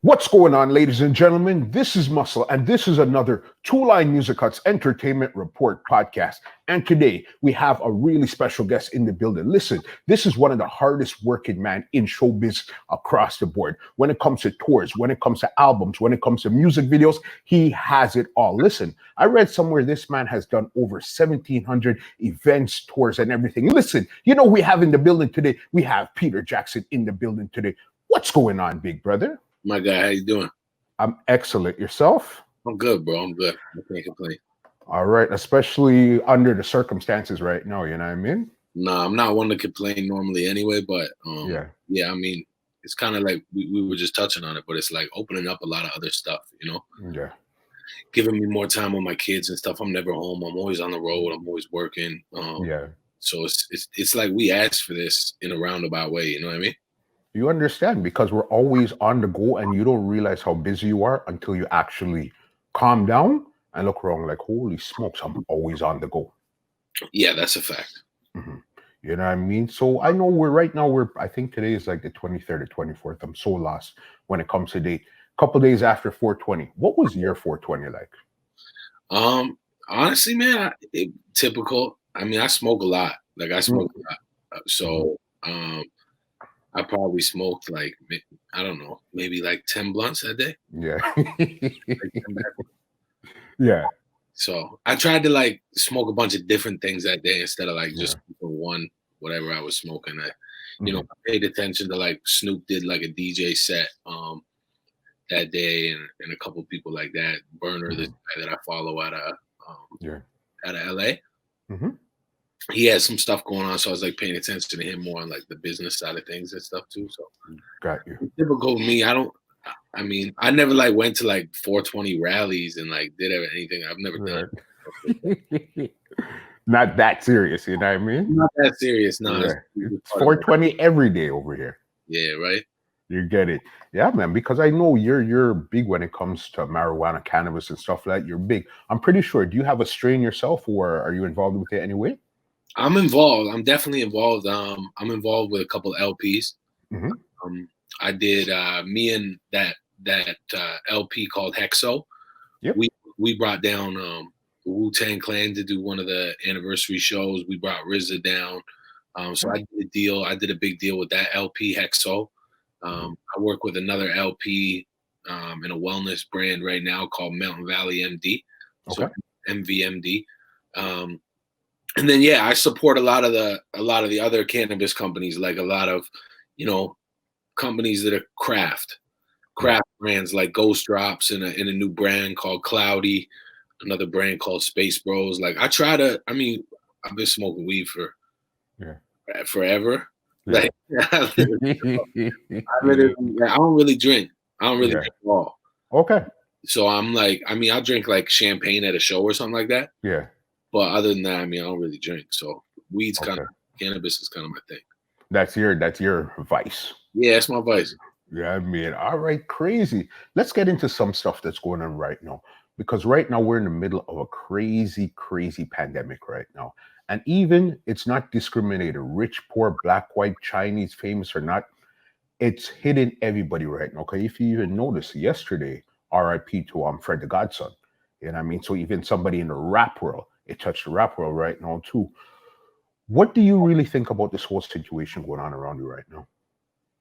What's going on, ladies and gentlemen? This is Muscle, and this is another Two Line Music Cuts Entertainment Report podcast. And today we have a really special guest in the building. Listen, this is one of the hardest working man in showbiz across the board. When it comes to tours, when it comes to albums, when it comes to music videos, he has it all. Listen, I read somewhere this man has done over 1,700 events, tours, and everything. Listen, you know we have in the building today, we have Peter Jackson in the building today. What's going on, big brother? My guy, how you doing? I'm excellent. Yourself? I'm good, bro. I'm good. I can't complain. All right, especially under the circumstances right now, you know what I mean? Nah, I'm not one to complain normally anyway, but yeah, I mean, it's kind of like we were just touching on it, but it's like opening up a lot of other stuff, Yeah. giving me more time with my kids and stuff. I'm never home. I'm always on the road. I'm always working. Yeah. So it's like we asked for this in a roundabout way, you know what I mean? You understand because we're always on the go and you don't realize how busy you are until you actually calm down and look around like, holy smokes, I'm always on the go. Yeah, that's a fact. Mm-hmm. You know what I mean? So I know I think today is like the 23rd or 24th. I'm so lost when it comes to date. Couple days after 420. What was your 420 like? Honestly, man, typical. I mean, I smoke a lot. Like I smoke a lot. So, I probably smoked like, I don't know, maybe like 10 blunts that day. Yeah. Like yeah. So I tried to like smoke a bunch of different things that day instead of like just one, whatever I was smoking. I paid attention to like Snoop did like a DJ set that day and a couple people like that. Burner, this guy that I follow out of LA. Mm-hmm. He had some stuff going on, so I was like paying attention to him more on like the business side of things and stuff too. So got you. Typical me. I never like went to like 420 rallies and like did anything. I've never done it. Not that serious, you know what I mean? Not that serious, no. Yeah. It's 420 every day over here. Yeah, right. You get it. Yeah, man, because I know you're big when it comes to marijuana, cannabis, and stuff like that. You're big. I'm pretty sure. Do you have a strain yourself, or are you involved with it anyway? I'm involved. I'm definitely involved. I'm involved with a couple of LPs. Mm-hmm. I did me and that LP called Hexo. Yep. We brought down the Wu-Tang Clan to do one of the anniversary shows. We brought RZA down. So I did a big deal with that LP Hexo. I work with another LP in a wellness brand right now called Mountain Valley MD. Okay. So MVMD. And then I support a lot of the other cannabis companies, like a lot of companies that are craft brands like Ghost Drops and a new brand called Cloudy, another brand called Space Bros. Like I've been smoking weed for forever. Yeah. Like I don't really drink. I don't really drink at all. Okay. So I'm like, I'll drink like champagne at a show or something like that. Yeah. But other than that, I don't really drink. So weed's cannabis is kind of my thing. That's your vice. Yeah, it's my vice. Yeah, all right, crazy. Let's get into some stuff that's going on right now. Because right now we're in the middle of a crazy, crazy pandemic right now. And even it's not discriminated, rich, poor, black, white, Chinese, famous or not. It's hitting everybody right now. Okay, if you even noticed yesterday, RIP to Fred the Godson. You know what I mean? So even somebody in the rap world, it touched the rap world right now too. What do you really think about this whole situation going on around you right now?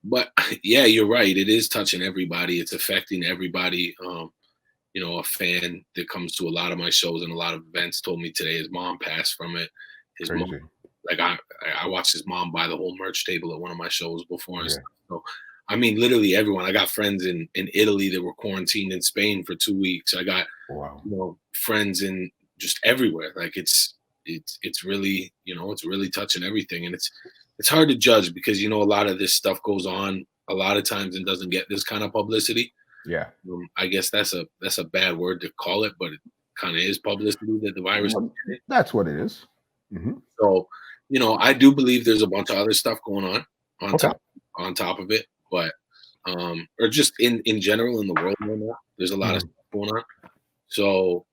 But yeah, you're right. It is touching everybody. It's affecting everybody. A fan that comes to a lot of my shows and a lot of events told me today his mom passed from it. His Crazy. mom, like I watched his mom buy the whole merch table at one of my shows before and stuff. So literally everyone. I got friends in Italy that were quarantined in Spain for 2 weeks. I got friends in just everywhere. Like it's really, it's really touching everything. And it's hard to judge because, a lot of this stuff goes on a lot of times and doesn't get this kind of publicity. Yeah. I guess that's a bad word to call it, but it kind of is publicity that the virus. That's what it is. Mm-hmm. So, I do believe there's a bunch of other stuff going on top of it, but or just in general in the world right now, there's a lot of stuff going on. So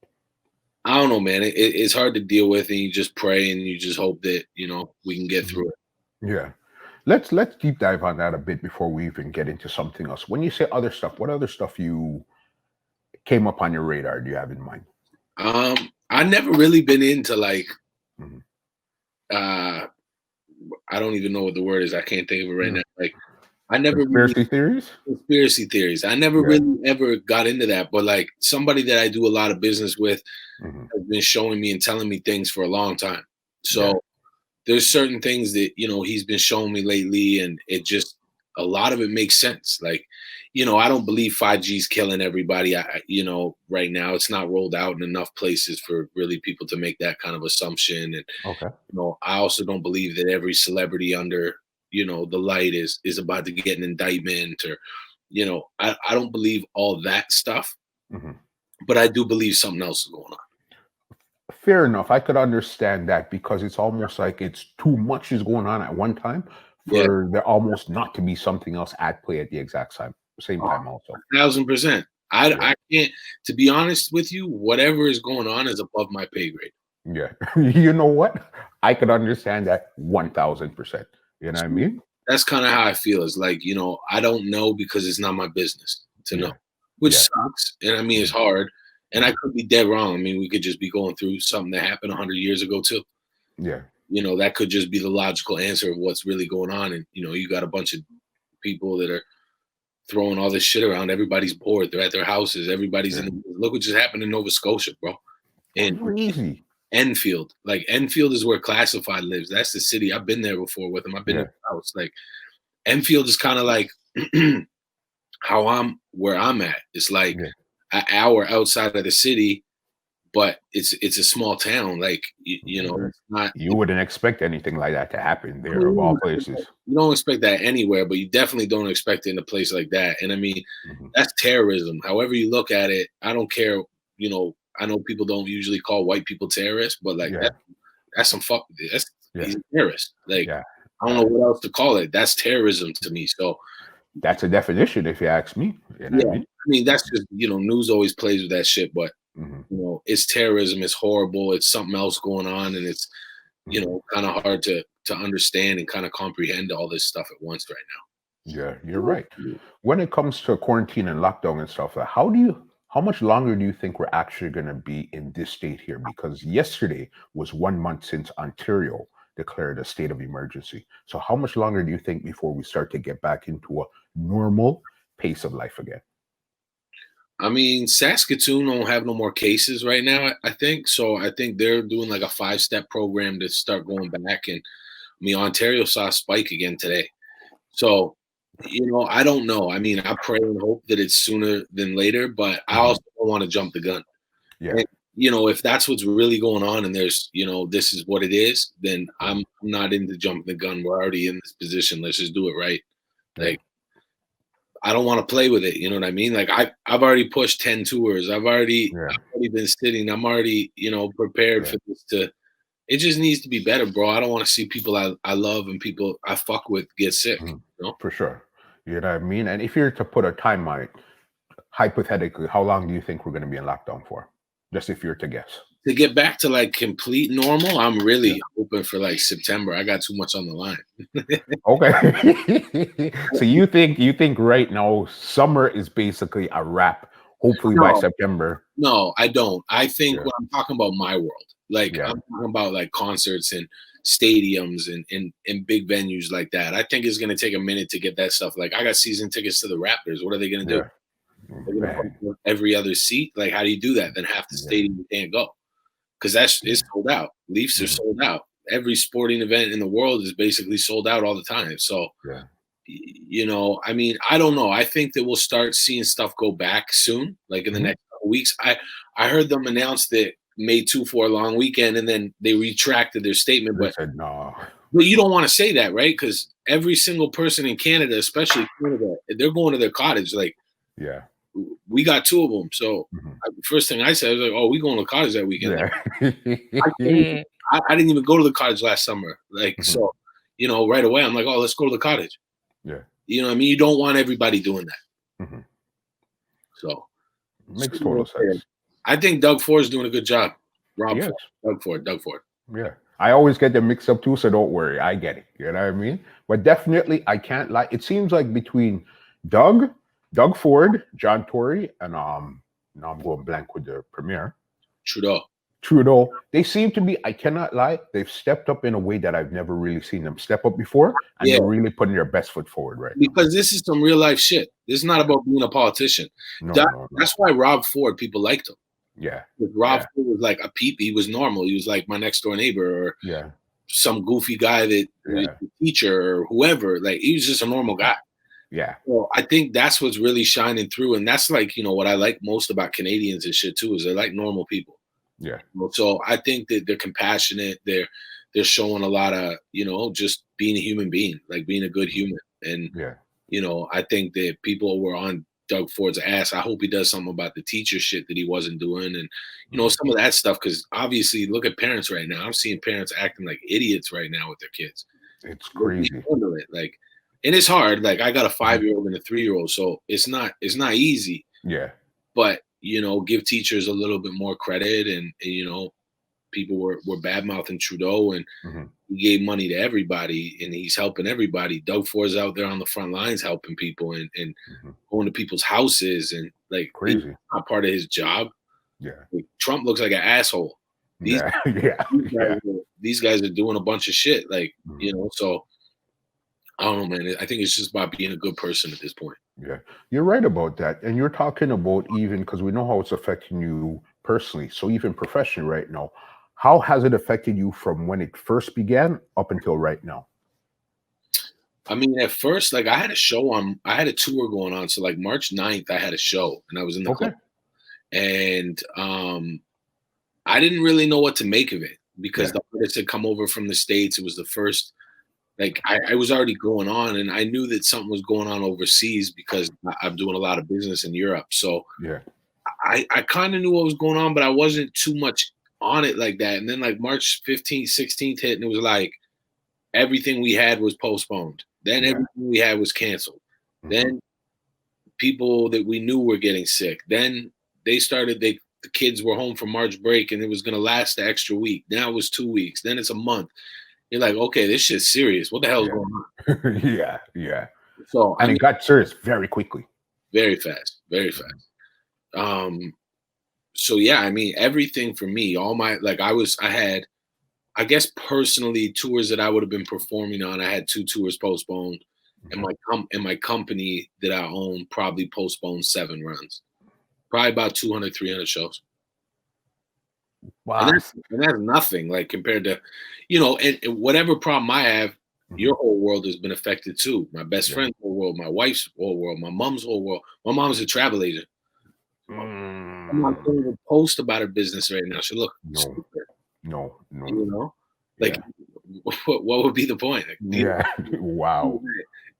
I don't know, man. It's hard to deal with, and you just pray and you just hope that we can get through it. Yeah. let's deep dive on that a bit before we even get into something else. When you say other stuff, what other stuff you came up on your radar do you have in mind? I never really been into like Mhm. I don't even know what the word is. I can't think of it right now. Like I never really Conspiracy theories? conspiracy theories. I never Yeah. really ever got into that. But like somebody that I do a lot of business with Mhm. has been showing me and telling me things for a long time. Yeah. So there's certain things that he's been showing me lately, and it just a lot of it makes sense. Like, I don't believe 5G's killing everybody. Right now it's not rolled out in enough places for really people to make that kind of assumption. And Okay. I also don't believe that every celebrity under the light is about to get an indictment, or I don't believe all that stuff, Mhm. but I do believe something else is going on. Fair enough. I could understand that because it's almost like it's too much is going on at one time Yeah. for there almost not to be something else at play at the exact same time also. 1,000%. Yeah. I can't, to be honest with you, whatever is going on is above my pay grade. Yeah. You know what? I could understand that 1000%. You know what I mean? That's kind of how I feel. Is like, I don't know because it's not my business to know, Yeah. which Yeah. sucks. And I mean, it's hard. And I could be dead wrong. I mean, we could just be going through something that happened 100 years ago, too. Yeah. That could just be the logical answer of what's really going on. And, you got a bunch of people that are throwing all this shit around. Everybody's bored. They're at their houses. Everybody's Yeah. look what just happened in Nova Scotia, bro. And Crazy. Enfield. Like Enfield is where Classified lives. That's the city. I've been there before with him. I've been in the house. Like Enfield is kind of like where I'm at. It's like Yeah. an hour outside of the city, but it's a small town. Like it's not. You wouldn't expect anything like that to happen I there of mean, all places. you don't expect that anywhere, but you definitely don't expect it in a place like that. And I mean, Mhm. that's terrorism. However you look at it, I don't care. I know people don't usually call white people terrorists, but like Yeah. that's some fuck. Yeah. He's a terrorist. Like Yeah. I don't know what else to call it. That's terrorism to me. So That's a definition if you ask me. You know what yeah, I mean? I mean that's just news always plays with that shit, but Mhm. it's terrorism. It's horrible. It's something else going on, and it's Mhm. kind of hard to understand and kind of comprehend all this stuff at once right Yeah, you're right. now. When it comes to quarantine and lockdown and stuff, how much longer do you think we're actually going to be in this state here? Because yesterday was 1 month since Ontario declared a state of emergency. So how much longer do you think before we start to get back into a normal pace of life again? I mean, Saskatoon don't have no more cases right now, I think. So I think they're doing like a 5-step program to start going back. And I mean, Ontario saw a spike again today. So, I don't know. I mean, I pray and hope that it's sooner than later, but I Mhm. also don't want to jump the gun. Yeah. And, if that's what's really going on and there's, this is what it is, then I'm not into jumping the gun. We're already in this position. Let's just do it right. Yeah. Like, I don't want to play with it. You know what I mean? Like I've already pushed 10 tours. I've already Yeah. been sitting. I'm already, prepared Yeah. for this it just needs to be better, bro. I don't want to see people I love and people I fuck with get sick, Mhm. you know? For sure. You know what I mean? And if you're to put a time on it, hypothetically, how long do you think we're going to be in lockdown for? Just if you're to guess. To get back to like complete normal, I'm Yeah. really hoping for like September. I got too much on the line. Okay. So you think right now summer is basically a wrap, hopefully by No, September. no, I don't. I think Yeah. when I'm talking about my world, like Yeah. I'm talking about like concerts and stadiums and big venues like that. I think it's gonna take a minute to get that stuff. Like I got season tickets to the Raptors. What are they gonna do? Yeah. They're gonna Man. put every other seat. Like how do you do that? Then half the Yeah. stadium you can't go because it's sold out. Leafs are Mhm. sold out. Every sporting event in the world is basically sold out all the time. So Yeah. I mean, I don't know. I think that we'll start seeing stuff go back soon, like in the Mhm. next couple weeks. I heard them announce that May 2 for a long weekend, and then they retracted their statement. They But said no. you don't want to say that, right? Because every single person in Canada, especially Canada, they're going to their cottage. Like Yeah. we got 2 of them. So Mhm. first thing I said, I was like, "Oh, we going to the cottage that weekend." Like, Yeah. I didn't even go to the cottage last summer. Like Mhm. so, right away I'm like, "Oh, let's go to the cottage." Yeah. You know what I mean? You don't want everybody doing that. Mhm. So. Makes total sense. I think Doug Ford is doing a good job. Rob Yes. Ford, Doug Ford. Yeah. I always get them mixed up too, so don't worry. I get it. You know what I mean? But definitely, I can't lie. It seems like between Doug Ford, John Tory, and now I'm going blank with the premier. Trudeau, they seem to be, I cannot lie, they've stepped up in a way that I've never really seen them step up before, and they're really putting their best foot forward right now. Because this is some real life shit. This is not about being a politician. That's why Rob Ford, people liked him. Yeah. Rob Ford was like a peep. He was normal. He was like my next door neighbor, or some goofy guy that was a teacher or whoever. Like, he was just a normal guy. Yeah. Well, I think that's what's really shining through. And that's like, what I like most about Canadians and shit too, is they're like normal people. Yeah. So I think that they're compassionate. They're showing a lot of, just being a human being, like being a good human. And, I think that people were on Doug Ford's ass. I hope he does something about the teacher shit that he wasn't doing. And, some of that stuff, because obviously look at parents right now. I'm seeing parents acting like idiots right now with their kids. It's crazy. Like, and it's hard. Like, I got a 5-year-old and a 3-year-old. So it's not easy. Yeah. But, give teachers a little bit more credit. And people were bad mouthing Trudeau, and he gave money to everybody, and he's helping everybody. Doug Ford's out there on the front lines helping people and going to people's houses, and like, crazy. Not part of his job. Yeah. Like, Trump looks like an asshole. These guys are doing a bunch of shit. Like, so I don't know, man. I think it's just about being a good person at this point. Yeah, you're right about that. And you're talking about, even because we know how it's affecting you personally, so even professionally right now, how has it affected you from when it first began up until right now? I mean, at first, like, I had a tour going on. So like March 9th, I had a show, and I was in the club. And I didn't really know what to make of it, because the artists had come over from the States. It was the first. Like, I was already going on, and I knew that something was going on overseas because I'm doing a lot of business in Europe. So I kind of knew what was going on, but I wasn't too much on it like that. And then like March 15th, 16th hit, and it was like everything we had was postponed. Then everything we had was canceled. Then people that we knew were getting sick. Then they started, the kids were home from March break, and it was going to last the extra week. Now it was 2 weeks. Then it's a month. You're like, okay, this shit's serious. What the hell's going on? Yeah. So it got serious very quickly. Very fast. So yeah, I mean, everything for me, all my, like, I had, I guess personally, tours that I would have been performing on, I had 2 tours postponed. And my company that I own probably postponed 7 runs. Probably about 200, 300 shows. Wow. And that's nothing, like, compared to, and whatever problem I have, your whole world has been affected too. My best friend's whole world, my wife's whole world, my mom's whole world. My mom's a travel agent. I'm not going to post about her business right now. She look stupid. No. Like, what would be the point? Like, wow.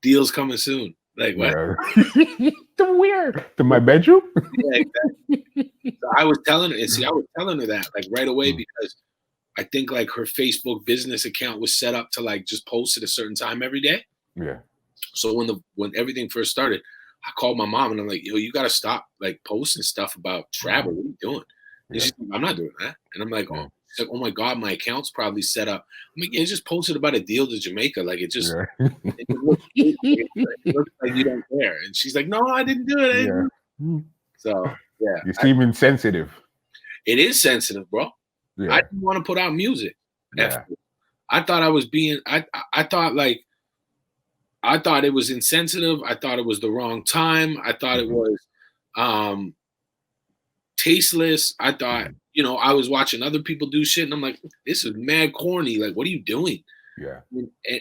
Deals coming soon. Like, what? The weird. To my bedroom? Yeah, exactly. So I was telling her that, like, right away, because I think, like, her Facebook business account was set up to, like, just post at a certain time every day. Yeah. So when everything first started, I called my mom, and I'm like, yo, you got to stop, like, posting stuff about travel. What are you doing? And she's like, I'm not doing that. And I'm like, oh. She's like, oh my God, my account's probably set up. I'm like, yeah, just posted about a deal to Jamaica. Like, it just, it looks like you don't care. And she's like, no, I didn't do it. So, yeah. You seem insensitive. It is sensitive, bro. Yeah. I didn't want to put out music. Yeah. I thought I was being, I thought it was insensitive. I thought it was the wrong time. I thought it was tasteless. I thought, I was watching other people do shit, and I'm like, this is mad corny. Like, what are you doing? Yeah.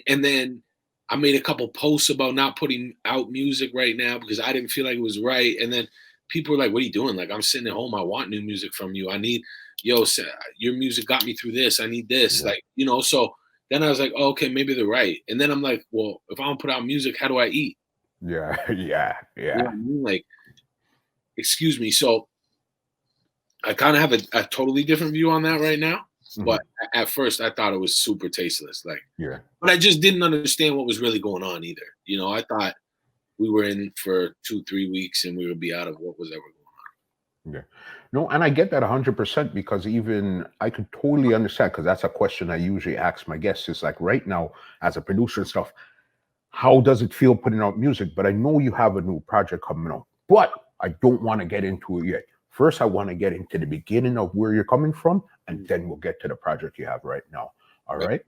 And then I made a couple posts about not putting out music right now because I didn't feel like it was right. And then people were like, what are you doing? Like, I'm sitting at home. I want new music from you. I need, your music got me through this. I need this. Yeah. Like, so then I was like, oh, okay, maybe they're right. And then I'm like, well, if I don't put out music, how do I eat? Yeah. You know what I mean? Like, excuse me. So I kind of have a totally different view on that right now. But at first I thought it was super tasteless. Like, but I just didn't understand what was really going on either. I thought we were in for 2-3 weeks and we would be out of what was ever going on. Yeah. No, and I get that 100%, because even I could totally understand, because that's a question I usually ask my guests. Is like, right now, as a producer and stuff, how does it feel putting out music? But I know you have a new project coming out, but I don't want to get into it yet. First, I want to get into the beginning of where you're coming from, and then we'll get to the project you have right now. All right.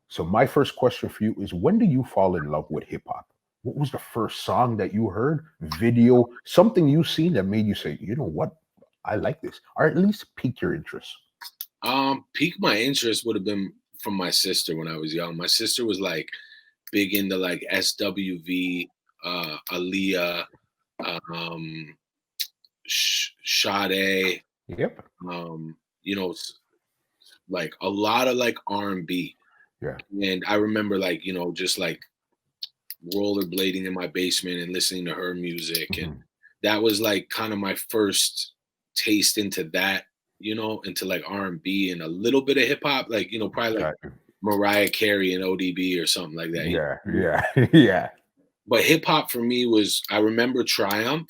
So my first question for you is, when did you fall in love with hip hop? What was the first song that you heard, video, something you seen that made you say, you know what, I like this, or at least pique your interest? Pique my interest would have been from my sister when I was young. My sister was like big into like SWV, Aaliyah, um, Sade, Yep. you know, like a lot of like R&B. Yeah. And I remember like, you know, just like rollerblading in my basement and listening to her music. And that was like kind of my first taste into that, you know, into like R&B and a little bit of hip hop, like, you know, probably like Mariah Carey and ODB or something like that. Yeah, yeah, yeah. But hip hop for me was, I remember Triumph,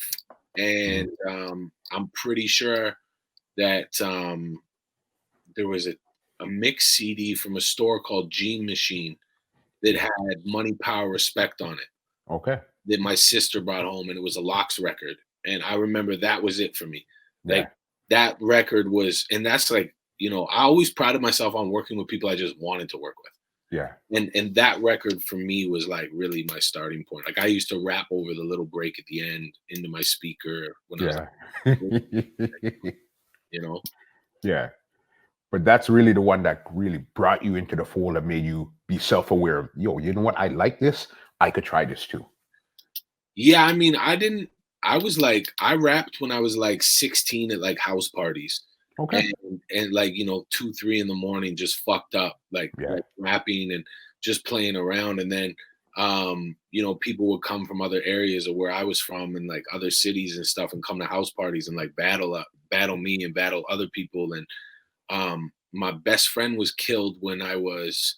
and I'm pretty sure that there was a mix CD from a store called Gene Machine that had Money, Power, Respect on it. Okay. That my sister brought home, and it was a Locks record. And I remember that was it for me. Like that record was, and that's like, you know, I always prided myself on working with people I just wanted to work with. Yeah. And that record for me was like really my starting point. Like I used to rap over the little break at the end into my speaker when I was, you know. Yeah. But that's really the one that really brought you into the fold and made you be self-aware of, yo, you know what? I like this. I could try this too. Yeah, I mean, I was like, I rapped when I was like 16 at like house parties. Okay. And like, you know, 2, 3 in the morning, just fucked up, like rapping and just playing around. And then, you know, people would come from other areas of where I was from and like other cities and stuff and come to house parties and like battle me and battle other people. And my best friend was killed when I was,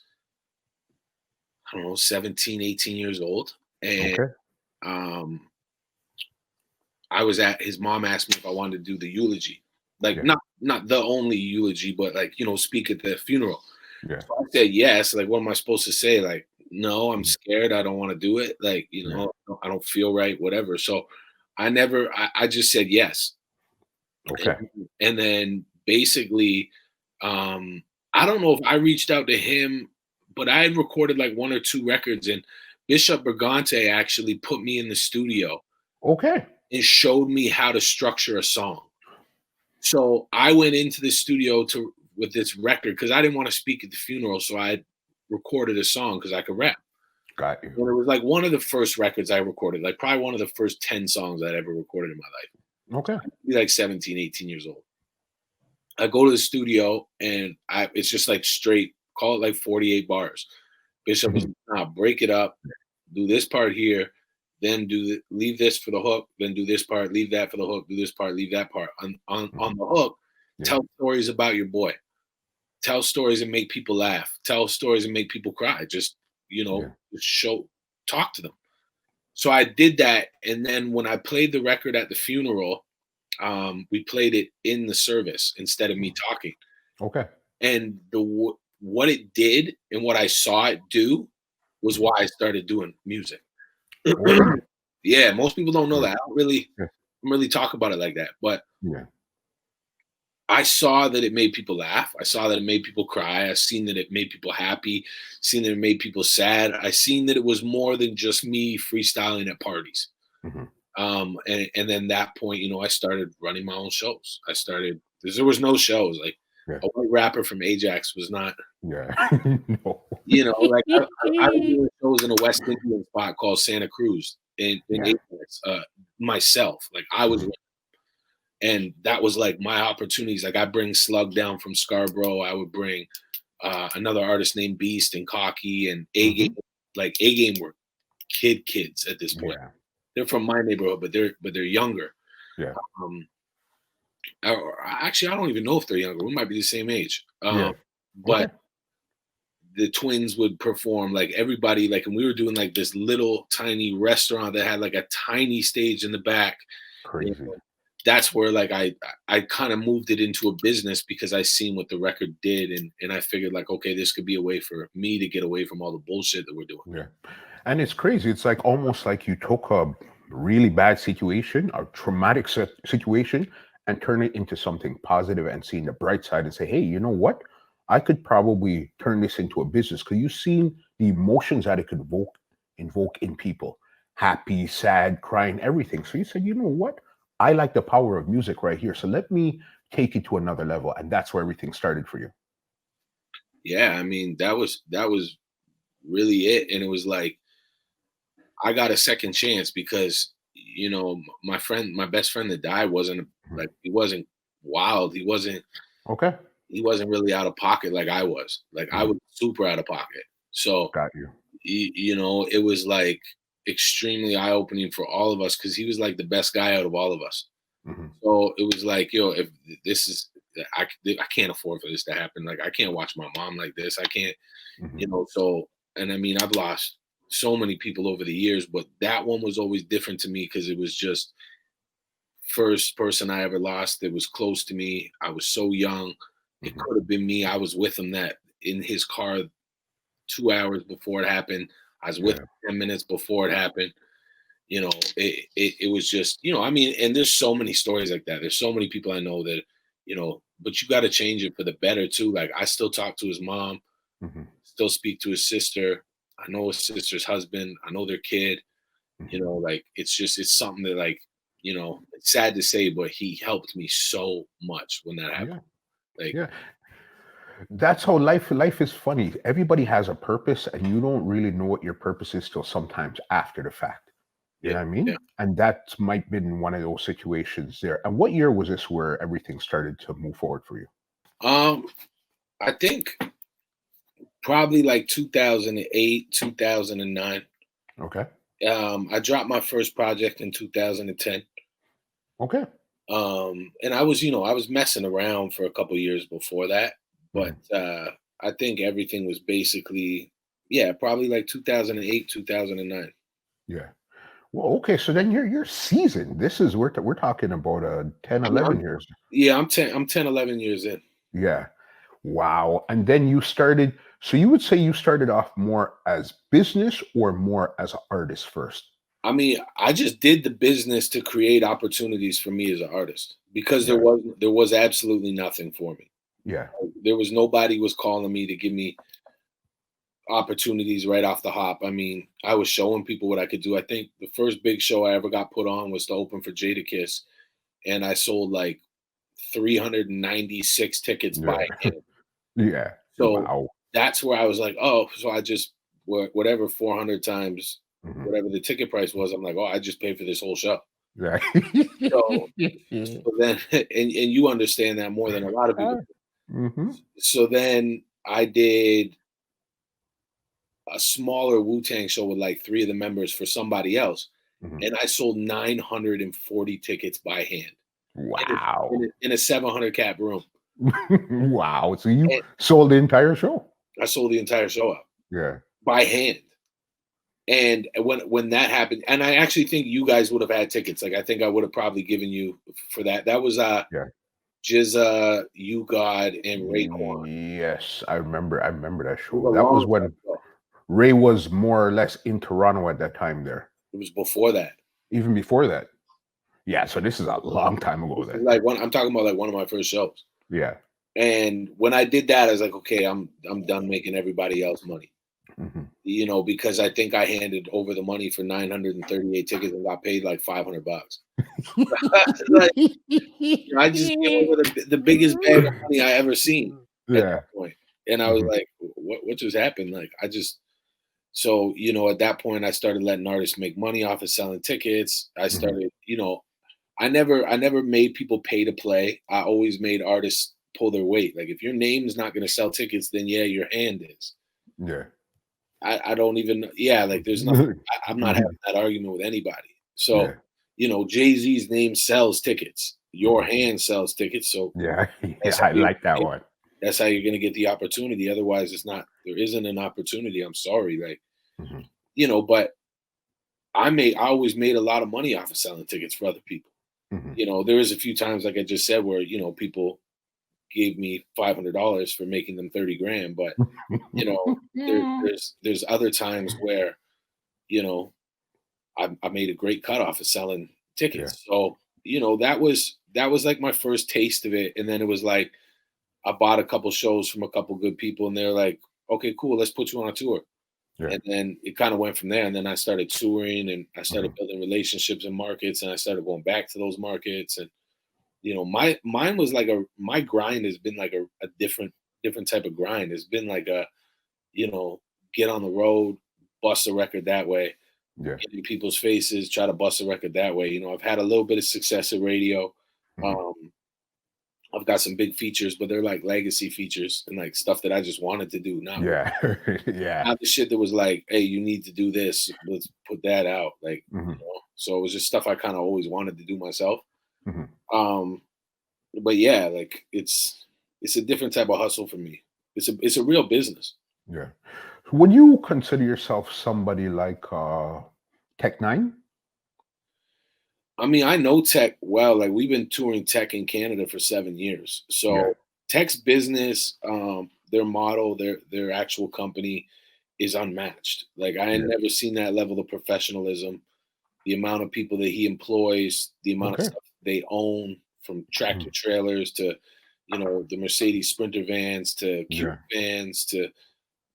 I don't know, 17, 18 years old. And I was at, his mom asked me if I wanted to do the eulogy. Like not the only eulogy, but like, you know, speak at the funeral. Yeah. So I said yes. Like, what am I supposed to say? Like, no, I'm scared. I don't want to do it. Like, you know, I don't feel right, whatever. So I just said yes. Okay. And then basically, I don't know if I reached out to him, but I had recorded like 1 or 2 records, and Bishop Brigante actually put me in the studio. Okay. And showed me how to structure a song. So I went into the studio with this record because I didn't want to speak at the funeral. So I recorded a song because I could rap. Got you. And it was like one of the first records I recorded, like probably one of the first 10 songs I'd ever recorded in my life. Okay. I'd be like 17, 18 years old. I go to the studio and it's just like straight, call it like 48 bars. Bishop was, nah, break it up, do this part here, then leave this for the hook, then do this part, leave that for the hook, do this part, leave that part. On the hook, tell stories about your boy. Tell stories and make people laugh. Tell stories and make people cry. Just, you know, talk to them. So I did that. And then when I played the record at the funeral, we played it in the service instead of me talking. Okay. And what it did and what I saw it do was why I started doing music. Okay. Yeah, most people don't know that. I don't really talk about it like that. But I saw that it made people laugh. I saw that it made people cry. I seen that it made people happy. Seen that it made people sad. I seen that it was more than just me freestyling at parties. And then that point, you know, I started running my own shows. Because there was no shows. Like a white rapper from Ajax was not. No. You know, like I was doing shows in a West Indian spot called Santa Cruz in Ajax, myself. Like I was. And that was like my opportunities. Like I bring Slug down from Scarborough. I would bring another artist named Beast and Cocky and A Game. Like A Game were kids at this point. They're from my neighborhood, but they're younger. Yeah. Actually, I don't even know if they're younger. We might be the same age. But the twins would perform, like everybody, like, and we were doing like this little tiny restaurant that had like a tiny stage in the back. Crazy. You know, that's where like I kind of moved it into a business because I seen what the record did, and I figured like, okay, this could be a way for me to get away from all the bullshit that we're doing. Yeah. And it's crazy. It's like almost like you took a really bad situation, a traumatic situation, and turn it into something positive and seeing the bright side and say, hey, you know what? I could probably turn this into a business because you've seen the emotions that it could invoke in people, happy, sad, crying, everything. So you said, you know what? I like the power of music right here. So let me take it to another level. And that's where everything started for you. Yeah, I mean, that was really it. And it was like I got a second chance because my best friend that died wasn't Mhm. like he wasn't wild. Okay. He wasn't really out of pocket like I was. Like I Mhm. was super out of pocket. So Got you. it was like extremely eye opening for all of us because he was like the best guy out of all of us. Mhm. So it was like, if this is, I can't afford for this to happen. Like I can't watch my mom like this. I can't, Mhm. So, and I mean, I've lost so many people over the years, but that one was always different to me because it was just first person I ever lost that was close to me. I was so young. It Mhm. could have been me. I was with him that in his car 2 hours before it happened. I was with Yeah. him 10 minutes before it happened. It was just, I mean, and there's so many stories like that. There's so many people I know that, but you got to change it for the better too. Like I still talk to his mom, Mhm. still speak to his sister. I know his sister's husband. I know their kid. Mhm. Like it's something that like, it's sad to say, but he helped me so much when that happened. Yeah. Like, Yeah. That's how life is funny. Everybody has a purpose, and you don't really know what your purpose is till sometimes after the fact. You yeah, know what I yeah. mean? And that might been one of those situations there. And what year was this where everything started to move forward for you? Um, I think probably like 2008, 2009. Okay. I dropped my first project in 2010. Okay. And I was messing around for a couple years before that, but Mhm. I think everything was basically, yeah, probably like 2008, 2009. Yeah. Well, okay. So then you're seasoned. This is we're talking about 10, I'm, 11 I'm years. yeah, I'm 10, 11 years in. Yeah. Wow. And then you started, so you would say you started off more as business or more as an artist first? I mean, I just did the business to create opportunities for me as an artist because there Yeah. was absolutely nothing for me. Yeah. There was nobody was calling me to give me opportunities right off the hop. I mean, I was showing people what I could do. I think the first big show I ever got put on was to open for Jadakiss, and I sold like 396 tickets by Yeah. hand. Yeah. So Wow. that's where I was like, oh, so I just whatever 400 times Mhm. whatever the ticket price was. I'm like, oh, I just paid for this whole show. Yeah. So, so then, and you understand that more than a lot of people. Mhm. So then I did a smaller Wu Tang show with like three of the members for somebody else, Mhm. and I sold 940 tickets by hand Wow. in a 700 cap room. Wow. So you And sold the entire show? I sold the entire show out Yeah. by hand. And when that happened, and I actually think you guys would have had tickets. Like I think I would have probably given you for that. That was Yeah. Jizza, You God, and Raekwon. Yes, I remember that It was show. a That was long time when ago. Ray was more or less in Toronto at that time there. It was before that. Even before that. Yeah, so this is a long time ago This is then. like I'm talking about like one of my first shows. Yeah. And when I did that, I was like, okay, I'm done making everybody else money. Mhm. Because I think I handed over the money for 938 tickets and got paid like $500. Like, I just came over the biggest bag of money I ever seen at Yeah. that point. And I was Mhm. like, what just happened? Like so, at that point I started letting artists make money off of selling tickets. I Mhm. started, I never made people pay to play. I always made artists pull their weight. Like if your name's not gonna sell tickets, then yeah, your hand is. Yeah. I don't even yeah, like there's nothing I'm not having that argument with anybody. So, Yeah. Jay-Z's name sells tickets. Your Mhm. hand sells tickets. So Yeah. Yeah, that's how I you're like that one. that's how you're gonna get the opportunity. Otherwise, there isn't an opportunity. I'm sorry. Like, Mhm. but I always made a lot of money off of selling tickets for other people. Mhm. There is a few times, like I just said, where, people gave me $500 for making them 30 grand. But, there, there's other times where you know, I made a great cut off of selling Yeah. tickets. So, that was like my first taste of it. And then it was like I bought a couple shows from a couple good people, and they're like, okay, cool, let's put you on a tour. Yeah. And then it kind of went from there. And then I started touring, and I started Mhm. building relationships in markets, and I started going back to those markets. And mine was like my grind has been like a different type of grind. It's been like you know, get on the road, bust a record that way, Yeah. get in people's faces, try to bust a record that way. I've had a little bit of success at radio. Mhm. Um, I've got some big features, but they're like legacy features and like stuff that I just wanted to do, Yeah. Yeah. not the shit that was like, hey, you need to do this. Let's put that out. Like, Mhm. so it was just stuff I kind of always wanted to do myself. Mhm. Um, but yeah, like it's a different type of hustle for me. It's a real business. Yeah. Would you consider yourself somebody like Tech Nine? I mean, I know Tech well. Like we've been touring Tech in Canada for 7 years. Yeah. So Tech's business, their model, their actual company is unmatched. Like I had Yeah. never seen that level of professionalism, the amount of people that he employs, the amount of Okay. stuff they own, from tractor Mhm. trailers to, the Mercedes Sprinter vans to Cube Yeah. vans to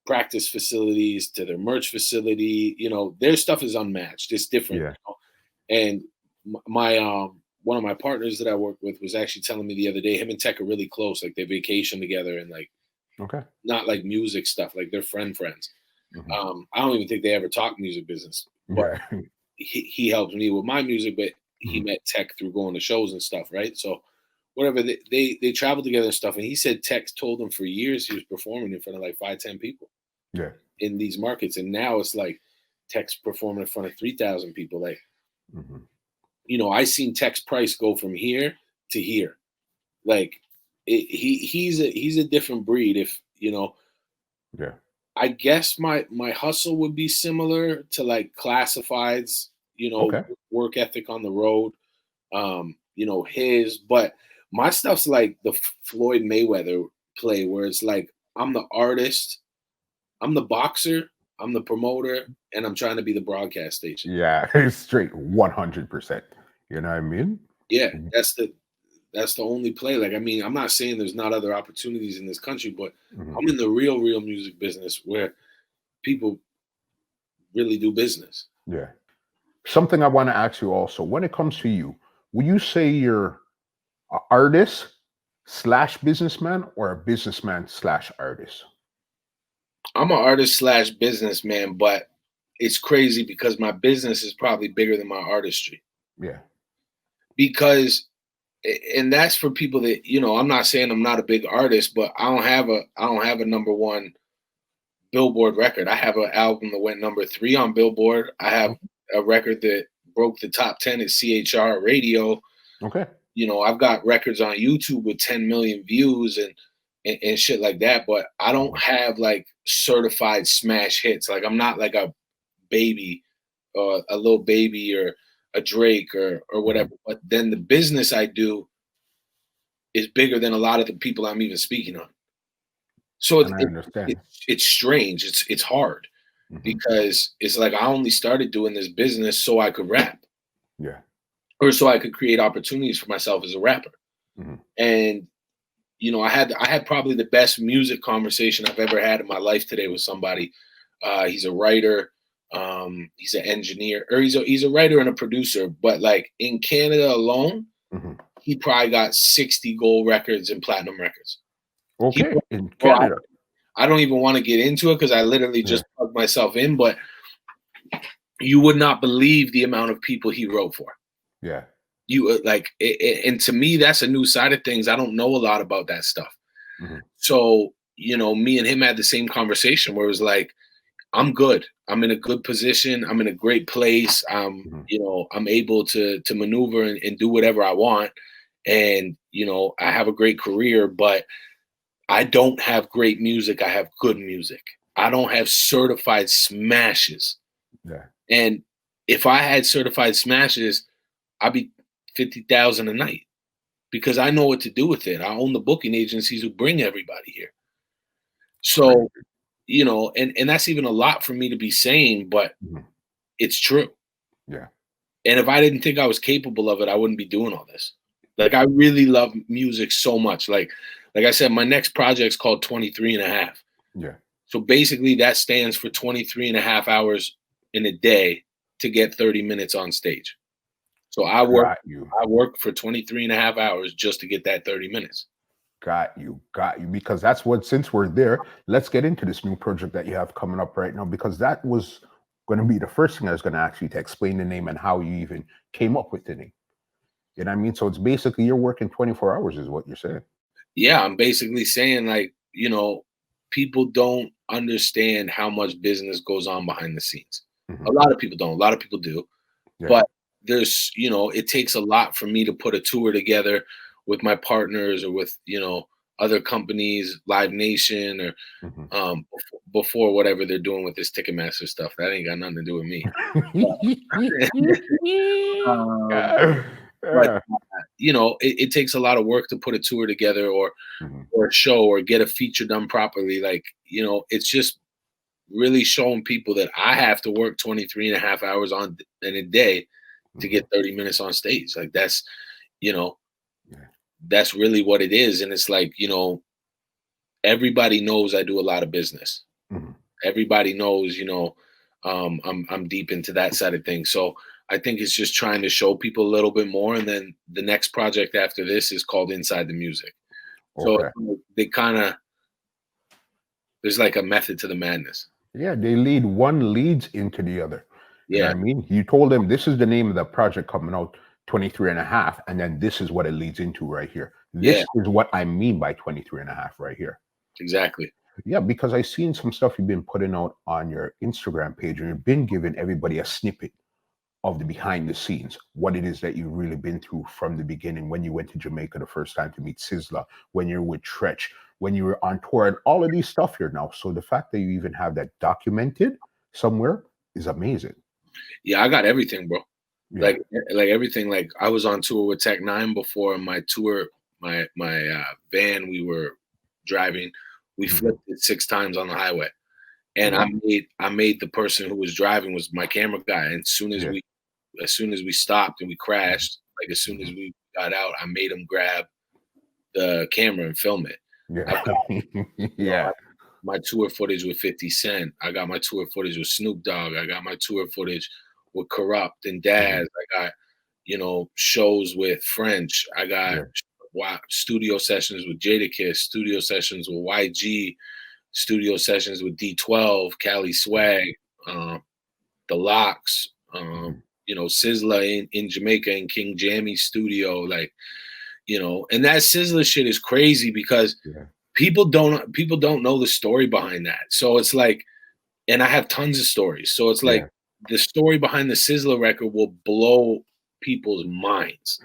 practice facilities to their merch facility. Their stuff is unmatched. It's different. Yeah. And my one of my partners that I work with was actually telling me the other day, him and Tech are really close. Like they vacation together and like Okay. not like music stuff, like they're friends. Mhm. I don't even think they ever talk music business, but Yeah. he helps me with my music, but he Mhm. met Tech through going to shows and stuff, right? So whatever they travel together and stuff. And he said Tech told him for years he was performing in front of like 5-10 people Yeah. in these markets, and now it's like Tech's performing in front of 3,000 people. Like, Mhm. I seen Tech's price go from here to here. Like he's a different breed. If Yeah. I guess my hustle would be similar to like classifieds, Okay. work ethic on the road, his, but my stuff's like the Floyd Mayweather play where it's like I'm the artist, I'm the boxer, I'm the promoter, and I'm trying to be the broadcast station. Yeah. It's straight 100%. You know what I mean? Yeah, Mhm. that's the only play. Like, I mean, I'm not saying there's not other opportunities in this country, but Mhm. I'm in the real music business where people really do business. Yeah. Something I want to ask you also, when it comes to you, will you say you're an artist slash businessman or a businessman slash artist? I'm an artist slash businessman, but it's crazy because my business is probably bigger than my artistry. Yeah. Because and that's for people that, I'm not saying I'm not a big artist, but I don't have a number one Billboard record. I have an album that went number 3 on Billboard. I have Okay. a record that broke the top 10 at CHR radio. Okay. I've got records on YouTube with 10 million views and shit like that, but I don't Mhm. have like certified smash hits. Like I'm not like a baby or a little baby or a Drake or whatever. Mhm. But then the business I do is bigger than a lot of the people I'm even speaking on. So And I understand. it's strange. It's hard Mhm. because it's like I only started doing this business so I could rap Yeah. or so I could create opportunities for myself as a rapper. Mhm. And I had probably the best music conversation I've ever had in my life today with somebody. He's a writer, he's an engineer, or he's a writer and a producer. But like in Canada alone, Mhm. he probably got 60 gold records and platinum records. He, Okay. In bro, Canada. I don't even want to get into it because I literally Yeah. just plugged myself in. But you would not believe the amount of people he wrote for. Yeah. You and to me, that's a new side of things. I don't know a lot about that stuff. Mhm. So, me and him had the same conversation where it was like, I'm good. I'm in a good position. I'm in a great place. Mhm. I'm able to maneuver and do whatever I want. And, I have a great career, but I don't have great music. I have good music. I don't have certified smashes. Yeah. And if I had certified smashes, I'd be 50,000 a night because I know what to do with it. I own the booking agencies who bring everybody here. Crazy. So, and that's even a lot for me to be saying, but Mhm. it's true. Yeah. And if I didn't think I was capable of it, I wouldn't be doing all this. Like, I really love music so much. Like I said, my next project's called 23 and a half. Yeah. So basically that stands for 23 and a half hours in a day to get 30 minutes on stage. So I work for 23 and a half hours just to get that 30 minutes. Got you. Because that's what, since we're there, let's get into this new project that you have coming up right now, because that was going to be the first thing I was going to ask you to explain the name and how you even came up with the name. You know what I mean? So it's basically you're working 24 hours is what you're saying. Yeah, I'm basically saying, like, people don't understand how much business goes on behind the scenes. Mm-hmm. A lot of people don't. A lot of people do. Yeah. But there's, it takes a lot for me to put a tour together with my partners or with, other companies, Live Nation, or before whatever they're doing with this Ticketmaster stuff. That ain't got nothing to do with me. But it takes a lot of work to put a tour together or a show or get a feature done properly. Like, it's just really showing people that I have to work 23 and a half hours in a day to get 30 minutes on stage. Like, that's, that's really what it is. And it's like, everybody knows I do a lot of business. Everybody knows, I'm deep into that side of things. So I think it's just trying to show people a little bit more. And then the next project after this is called Inside the Music. So they there's like a method to the madness. Yeah, one leads into the other. Yeah. You know what I mean? You told them this is the name of the project coming out, 23 and a half, and then this is what it leads into right here. This is what I mean by 23 and a half right here. Exactly. Yeah, because I've seen some stuff you've been putting out on your Instagram page, and you've been giving everybody a snippet of the behind the scenes, what it is that you've really been through from the beginning, when you went to Jamaica the first time to meet Sizzla, when you're with Tretch, when you were on tour, and all of these stuff here now. So the fact that you even have that documented somewhere is amazing. Yeah, I got everything, bro. Yeah. Like everything. Like, I was on tour with Tech 9 before my tour, my van we were driving, we flipped it 6 times on the highway. And I made the person who was driving was my camera guy. And as soon as we stopped and we crashed, like as soon as we got out, I made him grab the camera and film it. Yeah. My tour footage with 50 Cent. I got my tour footage with Snoop Dogg. I got my tour footage with Corrupt and Daz. I got, shows with French. I got studio sessions with Jadakiss, studio sessions with YG, studio sessions with D12, Cali Swag, The Locks, Sizzla in Jamaica in King Jammy's studio, like, and that Sizzla shit is crazy because people don't know the story behind that. So it's like, and I have tons of stories. So it's like the story behind the Sizzla record will blow people's minds.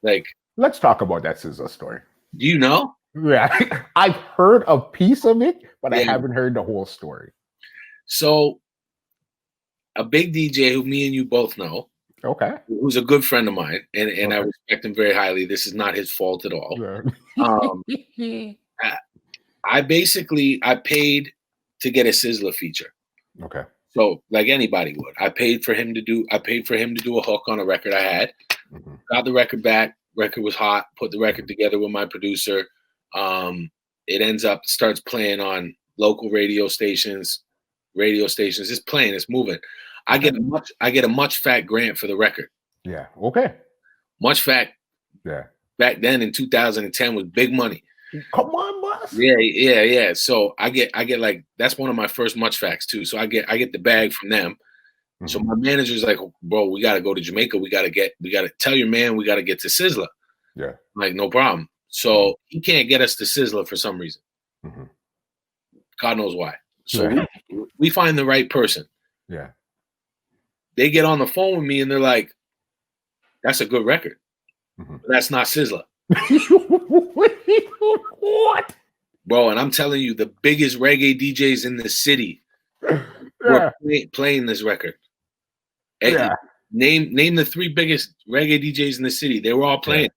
Like, let's talk about that Sizzla story. Do you know? Yeah, I've heard a piece of it, but I haven't heard the whole story. So, a big DJ who me and you both know, who's a good friend of mine, and I respect him very highly. This is not his fault at all. I paid to get a Sizzla feature. Okay. So, like anybody would, I paid for him to do a hook on a record I had. Got the record back. Record was hot. Put the record together with my producer. It starts playing on local radio stations. It's playing. It's moving. I get a much fat grant for the record. Yeah. Okay. Much fat. Yeah. Back then in 2010 was big money. Come on, boss. Yeah. So I get like, that's one of my first much facts too. So I get the bag from them. So my manager's like, bro, we got to go to Jamaica. We got to tell your man we got to get to Sizzla. Yeah. I'm like, no problem. So he can't get us to Sizzla for some reason. God knows why. So we find the right person. Yeah. They get on the phone with me and they're like, that's a good record. But that's not Sizzla. What? Bro, and I'm telling you, the biggest reggae DJs in the city were playing this record. Yeah. Name the 3 biggest reggae DJs in the city. They were all playing.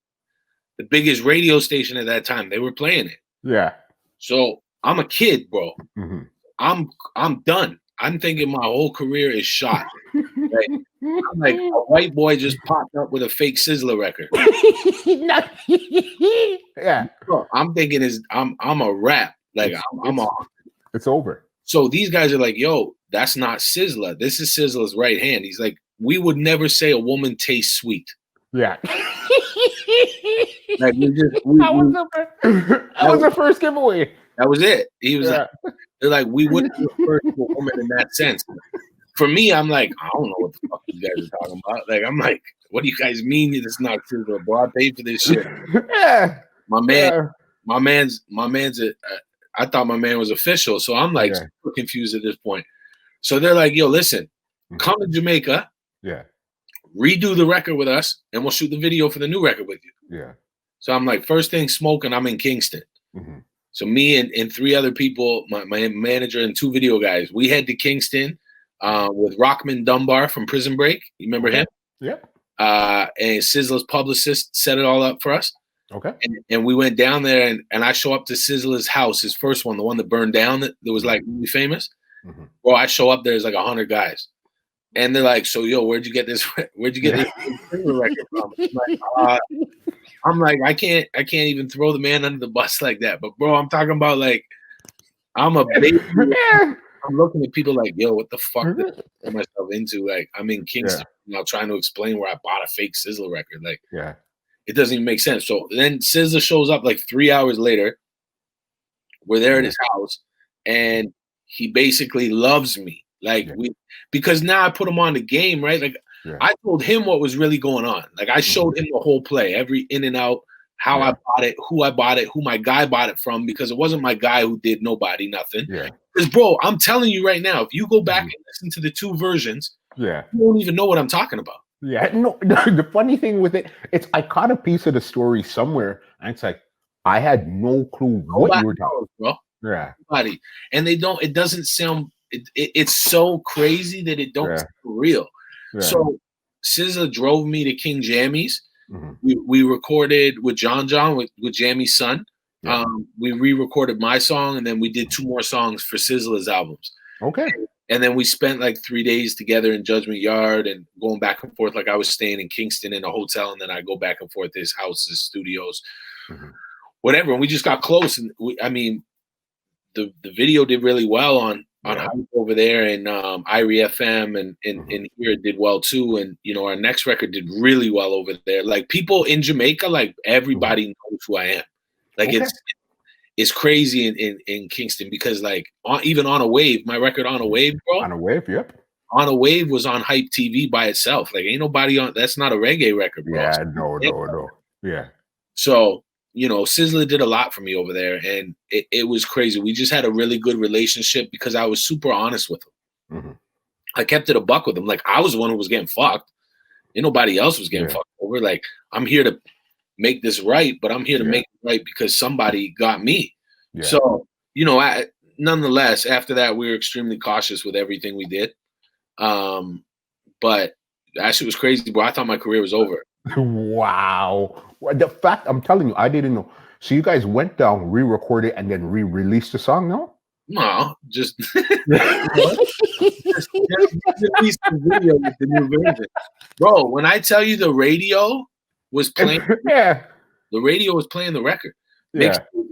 The biggest radio station at that time, they were playing it. Yeah. So I'm a kid, bro. I'm done. I'm thinking my whole career is shot. Right? I'm like, a white boy just popped up with a fake Sizzla record. Yeah. So I'm thinking I'm a rap. Like I'm a. It's over. So these guys are like, yo, that's not Sizzla. This is Sizzla's right hand. He's like, we would never say a woman tastes sweet. Yeah. Like that was the first giveaway. That was it. He was like, they're like, we wouldn't refer to a woman in that sense. For me, I'm like, I don't know what the fuck you guys are talking about. Like, I'm like, what do you guys mean it's not Sizzla, bro? I paid for this shit. Yeah. My man's I thought my man was official. So I'm like super confused at this point. So they're like, yo, listen, come to Jamaica. Yeah. Redo the record with us, and we'll shoot the video for the new record with you. Yeah. So I'm like, first thing smoking, I'm in Kingston. Mm-hmm. So me and 3 other people, my manager and 2 video guys, we head to Kingston with Rockman Dunbar from Prison Break. You remember him? Yeah. And Sizzla's publicist set it all up for us. Okay. And we went down there, and I show up to Sizzla's house, his first one, the one that burned down that was like really famous. Mm-hmm. Well, I show up there, there's like 100 guys. And they're like, so, yo, where'd you get this record from? I'm like, I can't even throw the man under the bus like that. But bro, I'm talking about like, I'm a baby. I'm looking at people like, yo, what the fuck did I put myself into? Like, I'm in Kingston now trying to explain where I bought a fake Sizzla record. Like, it doesn't even make sense. So then Sizzla shows up like 3 hours later. We're there at his house, and he basically loves me. Like because now I put him on the game, right? Like I told him what was really going on. Like I showed him the whole play, every in and out, how I bought it, who my guy bought it from, because it wasn't my guy who did nobody, nothing. Because bro, I'm telling you right now, if you go back and listen to the 2 versions, you won't even know what I'm talking about. Yeah, no, the funny thing with it, I caught a piece of the story somewhere, and it's like I had no clue what you were talking about. Bro. Yeah. Nobody. And it doesn't sound it's so crazy that it don't feel real. So Sizzla drove me to King Jammy's. We recorded with John with Jammy's son. We re-recorded my song, and then we did 2 more songs for Sizzla's albums. Okay. And then we spent like 3 days together in Judgment Yard and going back and forth. Like I was staying in Kingston in a hotel, and then I go back and forth to his house, his studios, whatever. And we just got close. And the video did really well on Hype over there, and Irie FM and here it did well too. And our next record did really well over there. Like people in Jamaica, like everybody knows who I am. Like it's crazy in Kingston, because like even On a Wave, my record On a Wave, bro. On a Wave, yep. On a Wave was on Hype TV by itself. Like ain't nobody on. That's not a reggae record, bro. Yeah, no. Yeah. So. Sizzla did a lot for me over there, and it was crazy. We just had a really good relationship because I was super honest with him. I kept it a buck with him. Like I was the one who was getting fucked. Ain't nobody else was getting fucked over. Like I'm here to make this right, but I'm here to make it right because somebody got me. Yeah. So, nonetheless, after that, we were extremely cautious with everything we did. But that shit was crazy, bro. I thought my career was over. Wow. The fact, I'm telling you, I didn't know. So you guys went down, re-recorded, and then re-released the song, no? No, just release the video with the new version. Bro, when I tell you the radio was playing, the radio was playing the record.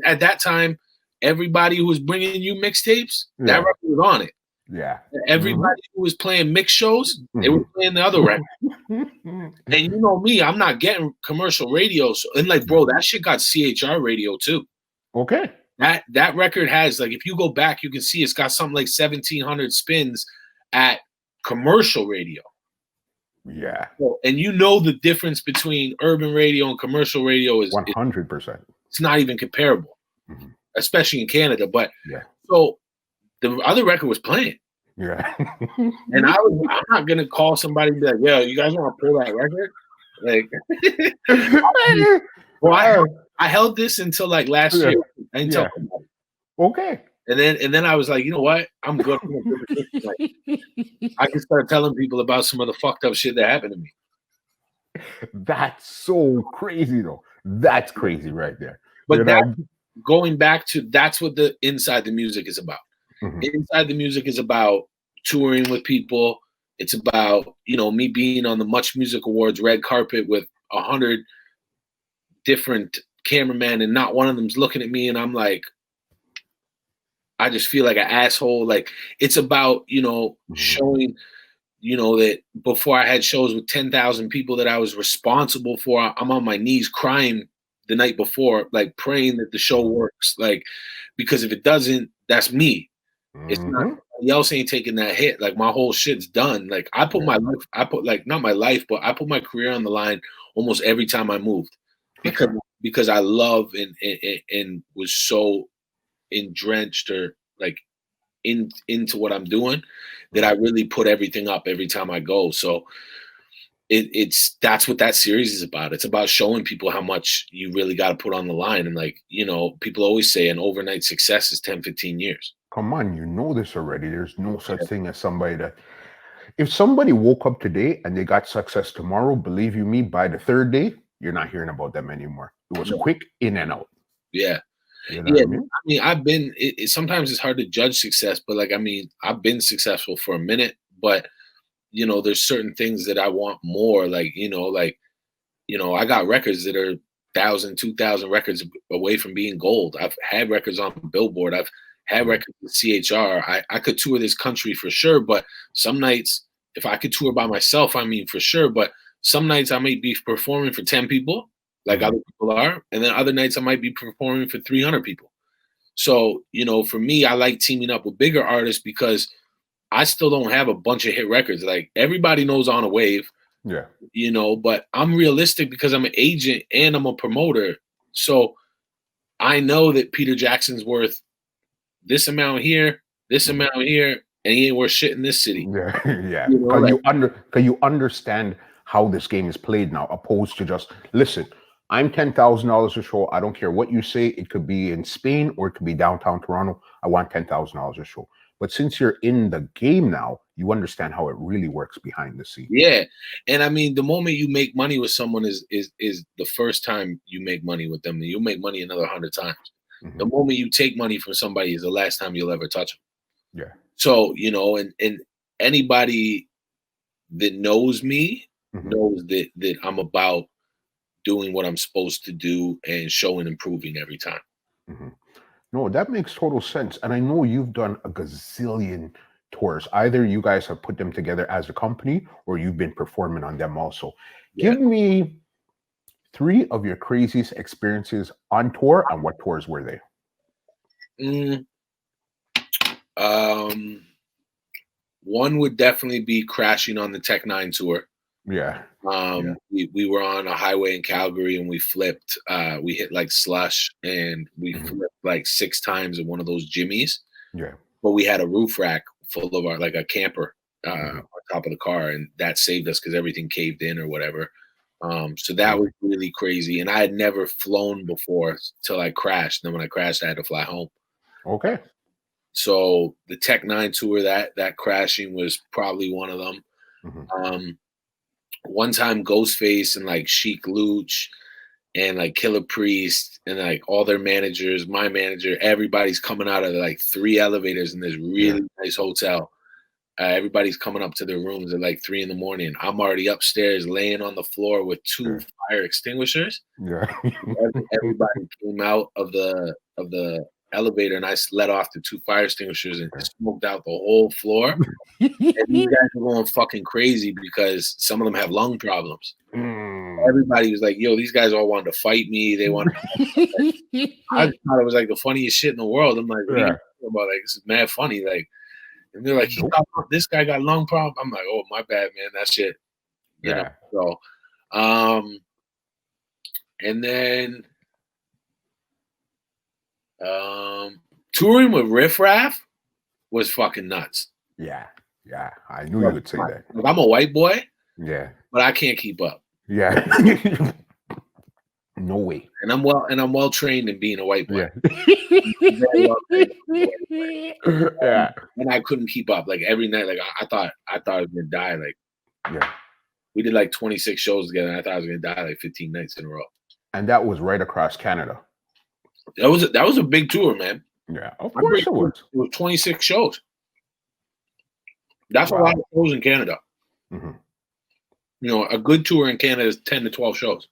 At that time, everybody who was bringing you mixtapes, that record was on it. Yeah. Everybody who was playing mix shows, they were playing the other record. And you know me, I'm not getting commercial radio. So, and like, bro, that shit got CHR radio too. Okay. That record has, like, if you go back, you can see it's got something like 1,700 spins at commercial radio. Yeah. So, and the difference between urban radio and commercial radio is 100%. It's not even comparable, especially in Canada. But so the other record was playing. Yeah. And I'm not gonna call somebody and be like, yo, you guys want to pull that record? Like, well, I held this until like last year. I didn't tell anybody. Okay. And then I was like, you know what? I'm good. Like, I can start telling people about some of the fucked up shit that happened to me. That's so crazy, though. That's crazy right there. But going back to, that's what the Inside the Music is about. Inside the Music is about touring with people. It's about, you know, me being on the Much Music Awards red carpet with 100 different cameramen, and not one of them's looking at me, and I'm like, I just feel like an asshole. Like, it's about, you know, showing, you know, that before I had shows with 10,000 people that I was responsible for, I'm on my knees crying the night before, like praying that the show works. Like, because if it doesn't, that's me. It's not, somebody else ain't taking that hit. Like, my whole shit's done. Like, I put my life, like, not my life, but I put my career on the line almost every time I moved, because I love and was so drenched or like into what I'm doing that I really put everything up every time I go. So that's what that series is about. It's about showing people how much you really got to put on the line. And like, you know, people always say an overnight success is 10, 15 years. Come on, you know this already. There's no such thing as somebody that, if somebody woke up today and they got success tomorrow, believe you me, by the third day, you're not hearing about them anymore. It was quick in and out. Yeah. You know what I mean? I mean, I've been, sometimes it's hard to judge success, but like, I mean, I've been successful for a minute, but you know, there's certain things that I want more. Like, you know, I got records that are 1,000, 2,000 records away from being gold. I've had records on Billboard. I've had records with CHR. I could tour this country for sure, but some nights, if I could tour by myself, I mean, for sure, but some nights I might be performing for 10 people, like other people are, and then other nights I might be performing for 300 people. So, you know, for me, I like teaming up with bigger artists because I still don't have a bunch of hit records. Like, everybody knows On a Wave, you know, but I'm realistic because I'm an agent and I'm a promoter. So I know that Peter Jackson's worth this amount here, this amount here, and he ain't worth shit in this city. Yeah. You know, because you understand how this game is played now, opposed to just, listen, I'm $10,000 a show. I don't care what you say. It could be in Spain or it could be downtown Toronto. I want $10,000 a show. But since you're in the game now, you understand how it really works behind the scenes. Yeah. And I mean, the moment you make money with someone is the first time you make money with them. You'll make money another 100 times. The moment you take money from somebody is the last time you'll ever touch them. Yeah. So, you know, and anybody that knows me knows that I'm about doing what I'm supposed to do and showing improving every time. No, that makes total sense. And I know you've done a gazillion tours. Either you guys have put them together as a company or you've been performing on them also. Give me 3 of your craziest experiences on tour, and what tours were they? One would definitely be crashing on the Tech 9 tour. Yeah. We were on a highway in Calgary and we flipped. We hit like slush and we flipped like 6 times in one of those jimmies. Yeah. But we had a roof rack full of our, like a camper on top of the car, and that saved us because everything caved in or whatever. So that was really crazy. And I had never flown before till I crashed. And then when I crashed, I had to fly home. Okay. So the Tech 9 tour, that crashing was probably one of them. One time Ghostface and like Chic Luch and like Killer Priest and like all their managers, my manager, everybody's coming out of like 3 elevators in this really nice hotel. Everybody's coming up to their rooms at like 3 a.m. I'm already upstairs laying on the floor with 2 fire extinguishers. Yeah. Everybody came out of the elevator and I let off the 2 fire extinguishers and smoked out the whole floor. And these guys were going fucking crazy because some of them have lung problems. Everybody was like, yo, these guys all wanted to fight me. They wanted I just thought it was like the funniest shit in the world. I'm like, what are you talking about? Like, this is mad funny. Like, and they're like, this guy got lung problem. I'm like, oh, my bad, man. That shit. You know. So, and then touring with Riff Raff was fucking nuts. Yeah. I knew you would say that. Like, I'm a white boy. Yeah. But I can't keep up. Yeah. No way. And I'm well trained in being a white boy. Yeah. And I couldn't keep up. Like every night, like I thought I was gonna die. Like we did like 26 shows together, and I thought I was gonna die like 15 nights in a row. And that was right across Canada. That was a big tour, man. Yeah, of course it was. It was 26 shows. That's a lot of shows in Canada. Mm-hmm. You know, a good tour in Canada is 10 to 12 shows.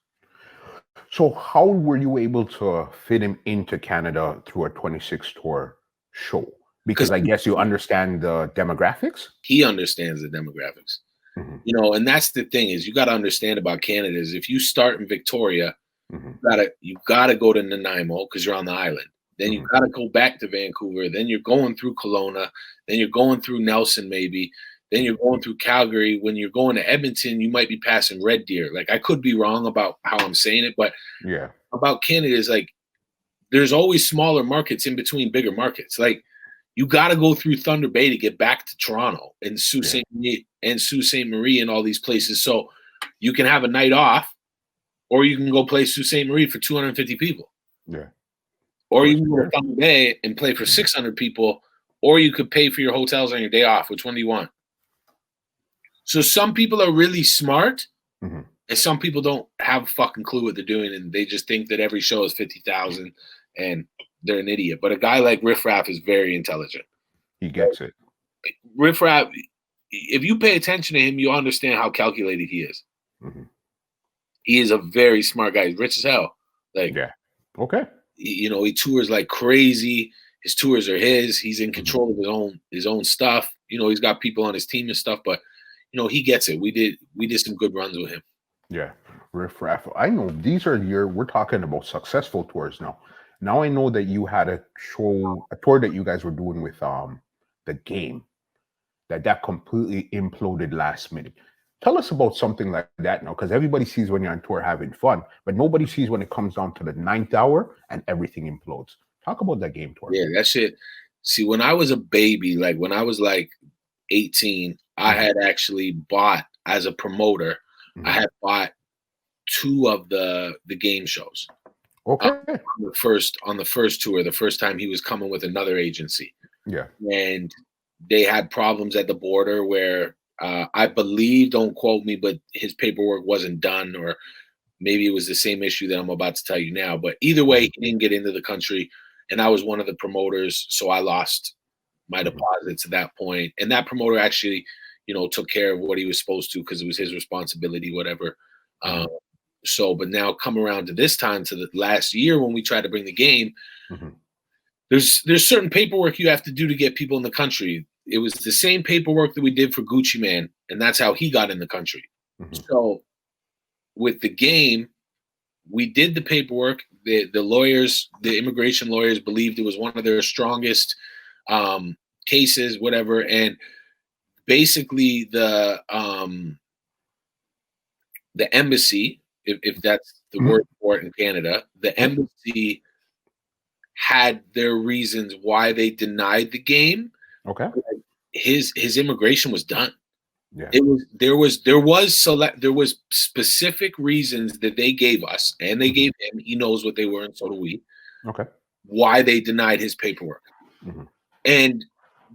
So how were you able to fit him into Canada through a 26 tour show? Because I guess you understand the demographics? He understands the demographics. Mm-hmm. You know, and that's the thing is you got to understand about Canada is if you start in Victoria, Mm-hmm. you gotta go to Nanaimo because you're on the island. Then you gotta go back to Vancouver. Then you're going through Kelowna. Then you're going through Nelson, maybe. Then you're going through Calgary. When you're going to Edmonton, you might be passing Red Deer. Like I could be wrong about how I'm saying it, but Yeah. about Canada is like there's always smaller markets in between bigger markets. Like you got to go through Thunder Bay to get back to Toronto and Sault Ste. Marie and all these places. So you can have a night off, or you can go play Sault Ste. Marie for 250 people. Yeah. Or you can go to Thunder Bay and play for 600 people, or you could pay for your hotels on your day off. Which one do you want? So some people are really smart, and some people don't have a fucking clue what they're doing, and they just think that every show is 50,000, and they're an idiot. But a guy like Riff Raff is very intelligent. He gets it. Riff Raff, if you pay attention to him, you understand how calculated he is. He is a very smart guy. He's rich as hell. Like, yeah. Okay. You know, he tours like crazy. His tours are his. He's in control of his own stuff. You know, he's got people on his team and stuff, but you know, he gets it. We did some good runs with him. Yeah. Riff Raff. I know these are we're talking about successful tours now. Now I know that you had a tour that you guys were doing with the Game that completely imploded last minute. Tell us about something like that now, because everybody sees when you're on tour having fun, but nobody sees when it comes down to the 9th hour and everything implodes. Talk about that Game tour. Yeah, that shit. See, when I was a baby, like when I was like 18, I had actually bought as a promoter. I had bought 2 of the Game shows. Okay. On the first tour, the first time he was coming with another agency. Yeah. And they had problems at the border where I believe, don't quote me, but his paperwork wasn't done, or maybe it was the same issue that I'm about to tell you now. But either way, he didn't get into the country, and I was one of the promoters, so I lost my deposits at that point. And that promoter actually, you know, took care of what he was supposed to because it was his responsibility, whatever. But now come around to this time, to the last year when we tried to bring the Game, there's certain paperwork you have to do to get people in the country. It was the same paperwork that we did for Gucci Man, and that's how he got in the country. So with the Game, we did the paperwork. The lawyers, the immigration lawyers, believed it was one of their strongest cases, whatever. And basically the embassy, if that's the word for it in Canada, the embassy had their reasons why they denied the Game. Okay. His immigration was done. Yeah. There was specific reasons that they gave us, and they gave him. He knows what they were, and so do we. Okay. Why they denied his paperwork. And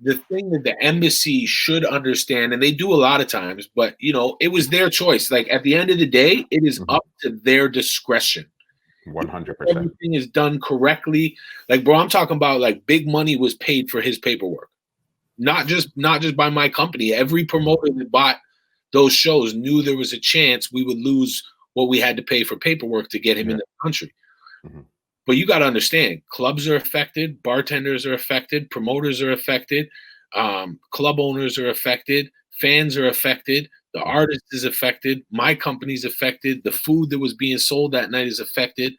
the thing that the embassy should understand, and they do a lot of times, but you know, it was their choice. Like at the end of the day, it is up to their discretion. 100%. Everything is done correctly. Like, bro, I'm talking about like big money was paid for his paperwork. Not just by my company. Every promoter that bought those shows knew there was a chance we would lose what we had to pay for paperwork to get him in the country. But you got to understand, clubs are affected, bartenders are affected, promoters are affected, club owners are affected, fans are affected, the artist is affected, my company's affected, the food that was being sold that night is affected.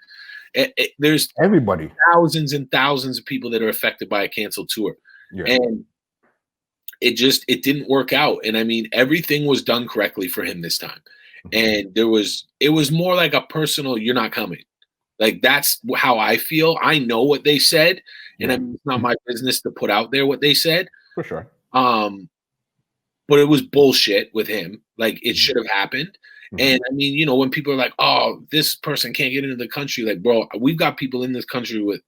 There's everybody, thousands and thousands of people that are affected by a canceled tour. And it didn't work out. And I mean, everything was done correctly for him this time. And it was more like a personal, you're not coming. Like, that's how I feel. I know what they said, and I mean, it's not my business to put out there what they said. For sure. But it was bullshit with him. Like, it should have happened. And I mean, you know, when people are like, oh, this person can't get into the country, like, bro, we've got people in this country with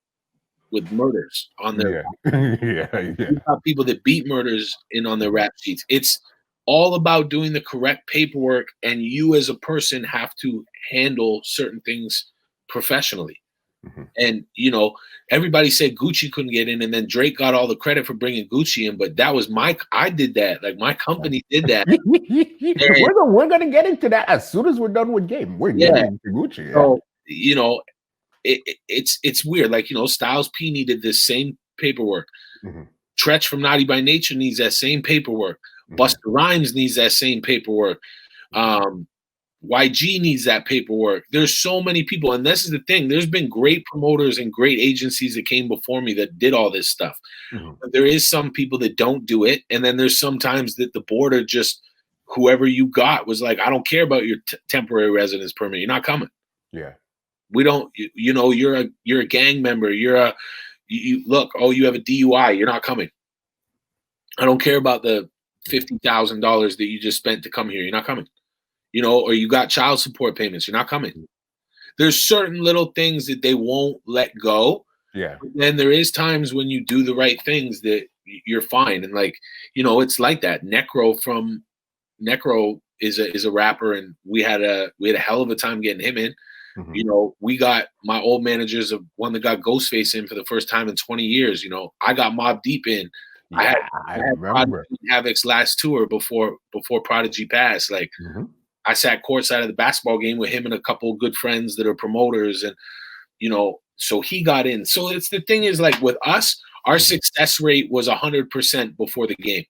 murders on their We've got people that beat murders on their rap sheets. It's all about doing the correct paperwork, and you as a person have to handle certain things professionally. And everybody said Gucci couldn't get in, and then Drake got all the credit for bringing Gucci in. But that was I did that. Like my company did that. We're gonna get into that as soon as we're done with game. We're getting into Gucci. Yeah. So it's weird. Like Styles P needed this same paperwork. Tretch from Naughty by Nature needs that same paperwork. Busta Rhymes needs that same paperwork. YG needs that paperwork. There's so many people, and this is the thing. There's been great promoters and great agencies that came before me that did all this stuff. But there is some people that don't do it, and then there's sometimes that the board are just whoever you got was like, I don't care about your temporary residence permit. You're not coming. Yeah, we don't. You're a gang member. You look. Oh, you have a DUI. You're not coming. I don't care about the $50,000 that you just spent to come here. You're not coming. Or you got child support payments. You're not coming. There's certain little things that they won't let go. Yeah. But then there is times when you do the right things that you're fine. And it's like that. Necro is a rapper, and we had a hell of a time getting him in. We got my old managers of one that got Ghostface in for the first time in 20 years. I got Mobb Deep in. Yeah, I remember Havoc's last tour before Prodigy passed. I sat courtside of the basketball game with him and a couple of good friends that are promoters, and so he got in. So it's the thing is, like with us, our success rate was 100% before the game.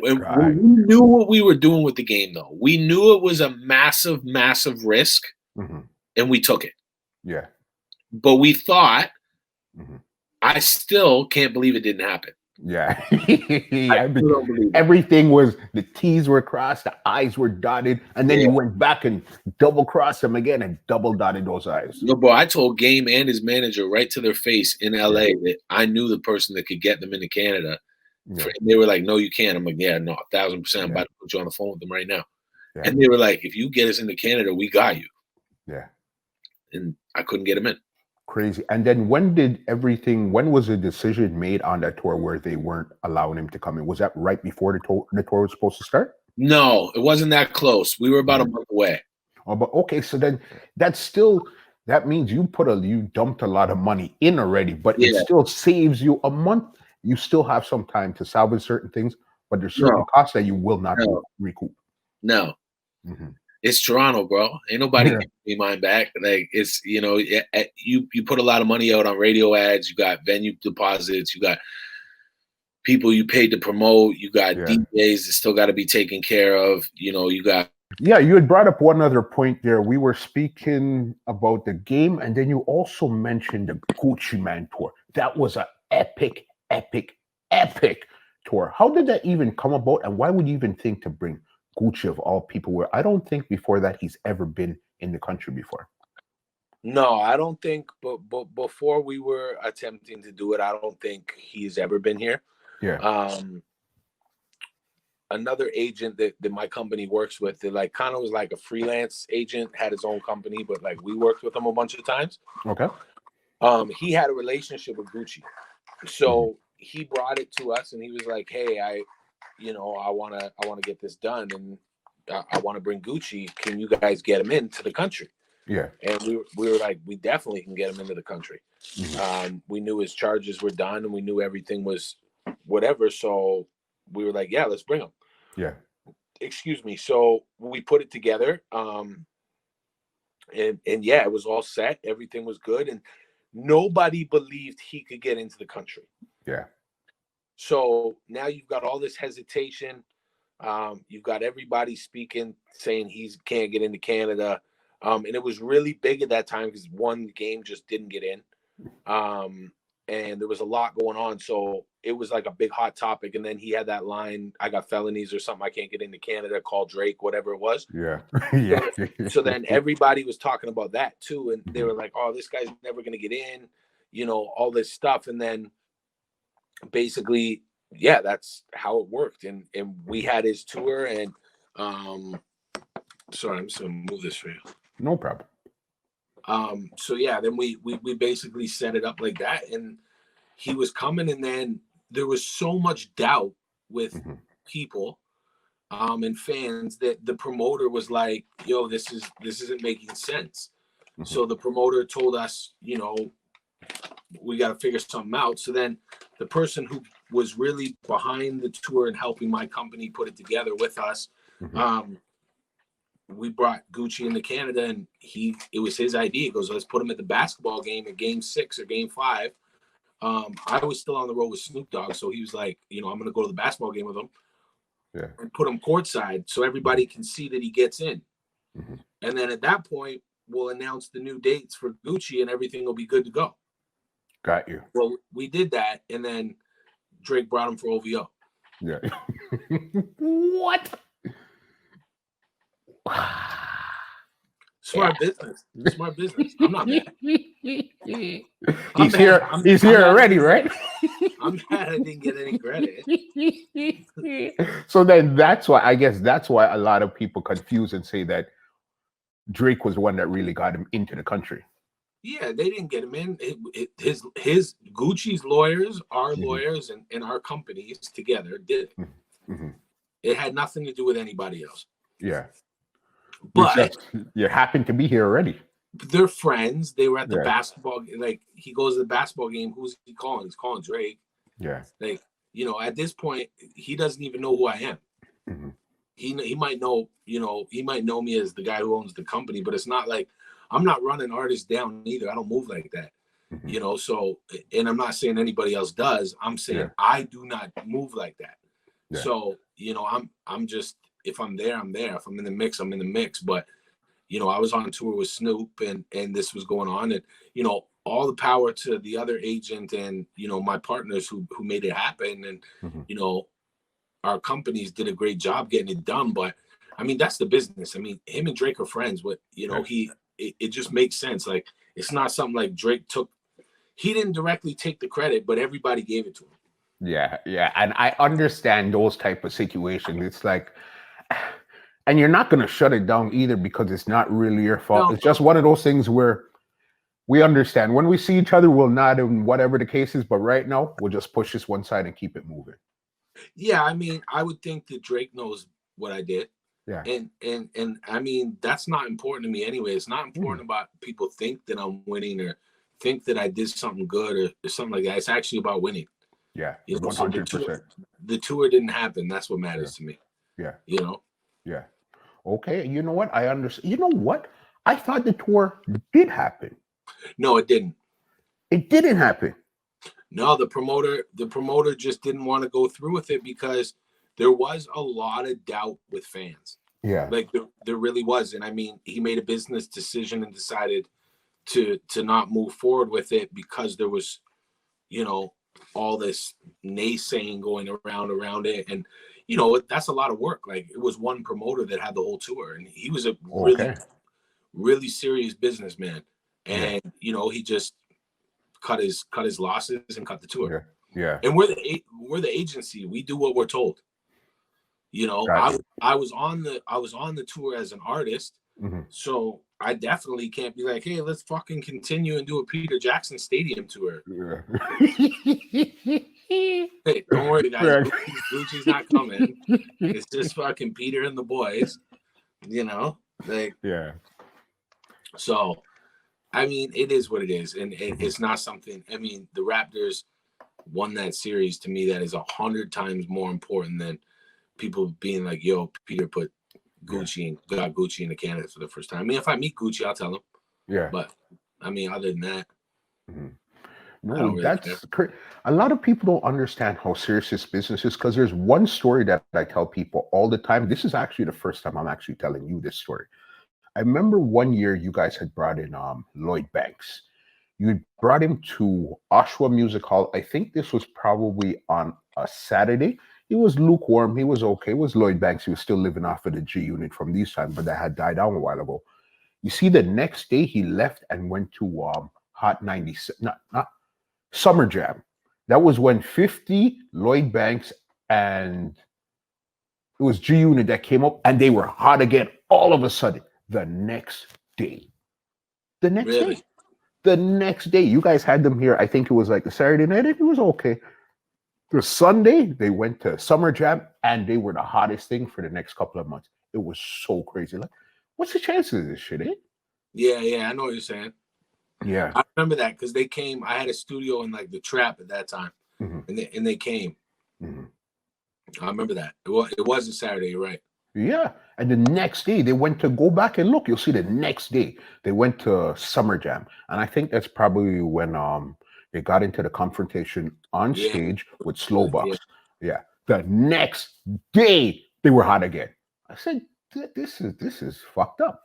We knew what we were doing with the game, though. We knew it was a massive, massive risk, and we took it. Yeah. But we thought, I still can't believe it didn't happen. Yeah. Everything was, the T's were crossed, the I's were dotted, and then you went back and double crossed them again and double dotted those I's. No, bro, I told Game and his manager right to their face in LA that I knew the person that could get them into Canada. They were like, no, you can't. I'm like, yeah, no, 1,000%. I'm about to put you on the phone with them right now. And they were like, if you get us into Canada, we got you. Yeah. And I couldn't get him in. Crazy. And then when was the decision made on that tour where they weren't allowing him to come in? Was that right before the tour was supposed to start? No, it wasn't that close. We were about a month away. Oh, but okay, so then that means you dumped a lot of money in already, but it still saves you a month. You still have some time to salvage certain things, but there's certain costs that you will not recoup. No. It's Toronto, bro. Ain't nobody giving me mine back. Like it's you put a lot of money out on radio ads. You got venue deposits. You got people you paid to promote. You got DJs that still got to be taken care of. You got. Yeah, you had brought up one other point there. We were speaking about the game, and then you also mentioned the Gucci Man tour. That was an epic tour. How did that even come about, and why would you even think to bring Gucci of all people, where I don't think before that he's ever been in the country before? No, I don't think, but before we were attempting to do it, I don't think he's ever been here. Yeah. Another agent that my company works with, that like kind of was like a freelance agent, had his own company, but like we worked with him a bunch of times. Okay. He had a relationship with Gucci. So he brought it to us and he was like, hey, I want to get this done, and I want to bring Gucci. Can you guys get him into the country? Yeah. And we were like, we definitely can get him into the country. We knew his charges were done and we knew everything was whatever. So we were like, yeah, let's bring him. Yeah. Excuse me. So we put it together. And yeah, it was all set. Everything was good. And nobody believed he could get into the country. Yeah. So now you've got all this hesitation. You've got everybody speaking, saying he can't get into Canada. And it was really big at that time because one game just didn't get in. And there was a lot going on. So it was like a big hot topic. And then he had that line, I got felonies or something, I can't get into Canada, call Drake, whatever it was. Yeah. Yeah. So then everybody was talking about that too. And they were like, oh, this guy's never going to get in, all this stuff. And then basically, yeah, that's how it worked. And we had his tour and sorry, I'm just gonna move this for you. No problem. So yeah, then we basically set it up like that, and he was coming, and then there was so much doubt with people and fans that the promoter was like, yo, this isn't making sense. So the promoter told us, we got to figure something out. So then the person who was really behind the tour and helping my company put it together with us, we brought Gucci into Canada, and it was his idea. He goes, let's put him at the basketball game at game 6 or game 5. I was still on the road with Snoop Dogg, so he was like, I'm going to go to the basketball game with him and put him courtside so everybody can see that he gets in. And then at that point, we'll announce the new dates for Gucci and everything will be good to go. Got you. Well, we did that, and then Drake brought him for OVO. Yeah. What? Smart business. Smart business. I'm not mad. He's here already, right? I'm mad I didn't get any credit. So then that's why a lot of people confuse and say that Drake was the one that really got him into the country. Yeah, they didn't get him in. His Gucci's lawyers, our lawyers, and our companies together did it. It had nothing to do with anybody else. Yeah. But you happen to be here already. They're friends. They were at the basketball. Like, he goes to the basketball game. Who's he calling? He's calling Drake. Yeah. Like, at this point, he doesn't even know who I am. He might know, he might know me as the guy who owns the company, but it's not like I'm not running artists down either. I don't move like that. So, and I'm not saying anybody else does. I'm saying I do not move like that. Yeah. So, I'm just, if I'm there, I'm there. If I'm in the mix, I'm in the mix. But, I was on tour with Snoop and this was going on. And, all the power to the other agent and, my partners who made it happen. And, our companies did a great job getting it done. But, I mean, that's the business. I mean, him and Drake are friends. But, it just makes sense. Like, it's not something like Drake he didn't directly take the credit, but everybody gave it to him. Yeah. And I understand those type of situations. It's like, and you're not going to shut it down either because it's not really your fault. No. It's just one of those things where we understand when we see each other, we'll nod and whatever the case is. But right now, we'll just push this one side and keep it moving. Yeah. I mean, I would think that Drake knows what I did. Yeah. And I mean, that's not important to me anyway. It's not important about people think that I'm winning or think that I did something good or something like that. It's actually about winning. Yeah. 100%. So the tour didn't happen. That's what matters to me. Yeah. Yeah. Okay. You know what? I understand. You know what? I thought the tour did happen. No, it didn't. It didn't happen. No, the promoter just didn't want to go through with it because there was a lot of doubt with fans. Yeah. Like there really was. And I mean, he made a business decision and decided to not move forward with it because there was, all this naysaying going around it. And, that's a lot of work. Like, it was one promoter that had the whole tour, and he was a really serious businessman. And, he just cut his losses and cut the tour. Yeah. And we're the agency. We do what we're told. I was on the tour as an artist. So I definitely can't be like, hey, let's fucking continue and do a Peter Jackson Stadium tour. Hey, don't worry, guys. Gucci's not coming. It's just fucking Peter and the boys. So, I mean, it is what it is, and it's not something. I mean, the Raptors won that series. To me, that is 100 times more important than people being like, "Yo, Peter put Gucci and got Gucci into Canada for the first time." I mean, if I meet Gucci, I'll tell him. Yeah. But I mean, other than that, no, really that's a lot of people don't understand how serious this business is because there's one story that I tell people all the time. This is actually the first time I'm actually telling you this story. I remember one year you guys had brought in Lloyd Banks. You brought him to Oshawa Music Hall. I think this was probably on a Saturday. He was lukewarm. He was okay. It was Lloyd Banks. He was still living off of the G Unit from these times, but that had died down a while ago. You see, the next day he left and went to Hot 96, not Summer Jam. That was when 50, Lloyd Banks, and it was G Unit that came up, and they were hot again all of a sudden. The next day. The next day. You guys had them here. I think it was like the Saturday night. It was okay. The Sunday, they went to Summer Jam, and they were the hottest thing for the next couple of months. It was so crazy. Like, what's the chances of this shit, eh? Yeah, I know what you're saying. Yeah, I remember that because they came. I had a studio in like the Trap at that time, and they came. I remember that. It was a Saturday. You're right. yeah. And the next day they went to go back and look. You'll see the next day they went to Summer Jam, and I think that's probably when they got into the confrontation on stage with Slowbox. Yeah. The next day they were hot again. I said, this is fucked up.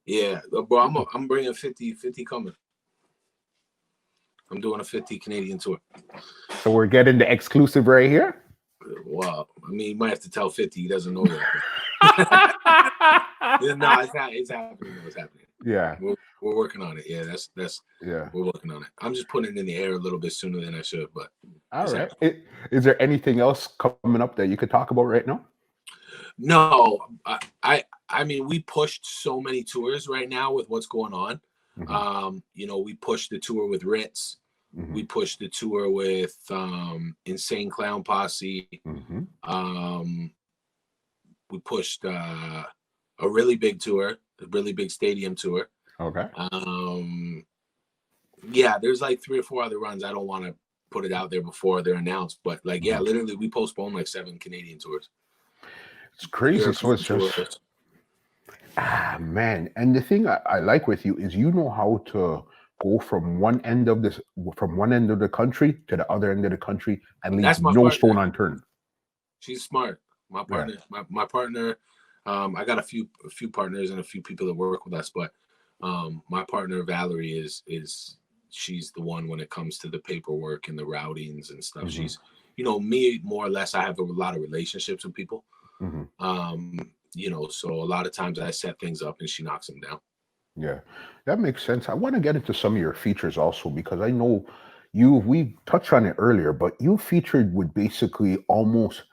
Yeah, bro. I'm bringing 50 coming. I'm doing a 50 Canadian tour. So we're getting the exclusive right here. Wow. I mean, you might have to tell 50. He doesn't know that. No, it's happening. It's happening. Yeah. We're working on it. Yeah, that's yeah. We're working on it. I'm just putting it in the air a little bit sooner than I should, but all right. Is there anything else coming up that you could talk about right now? No, I mean, we pushed so many tours right now with what's going on. You know, we pushed the tour with Ritz. We pushed the tour with Insane Clown Posse. We pushed a really big tour, a really big stadium tour. Okay. Yeah, there's like 3 or 4 other runs. I don't want to put it out there before they're announced, but like, yeah, literally we postponed like 7 Canadian tours. It's crazy. So it's just, man. And the thing I like with you is you know how to go from one end of the country to the other end of the country and leave no stone unturned. She's smart. My partner, my partner. I got a few partners and a few people that work with us, but my partner Valerie is she's the one when it comes to the paperwork and the routings and stuff. She's, you know, me more or less. I have a lot of relationships with people. You know, so a lot of times I set things up and she knocks them down. Yeah, that makes sense. I want to get into some of your features also because I know we touched on it earlier, but you featured with basically almost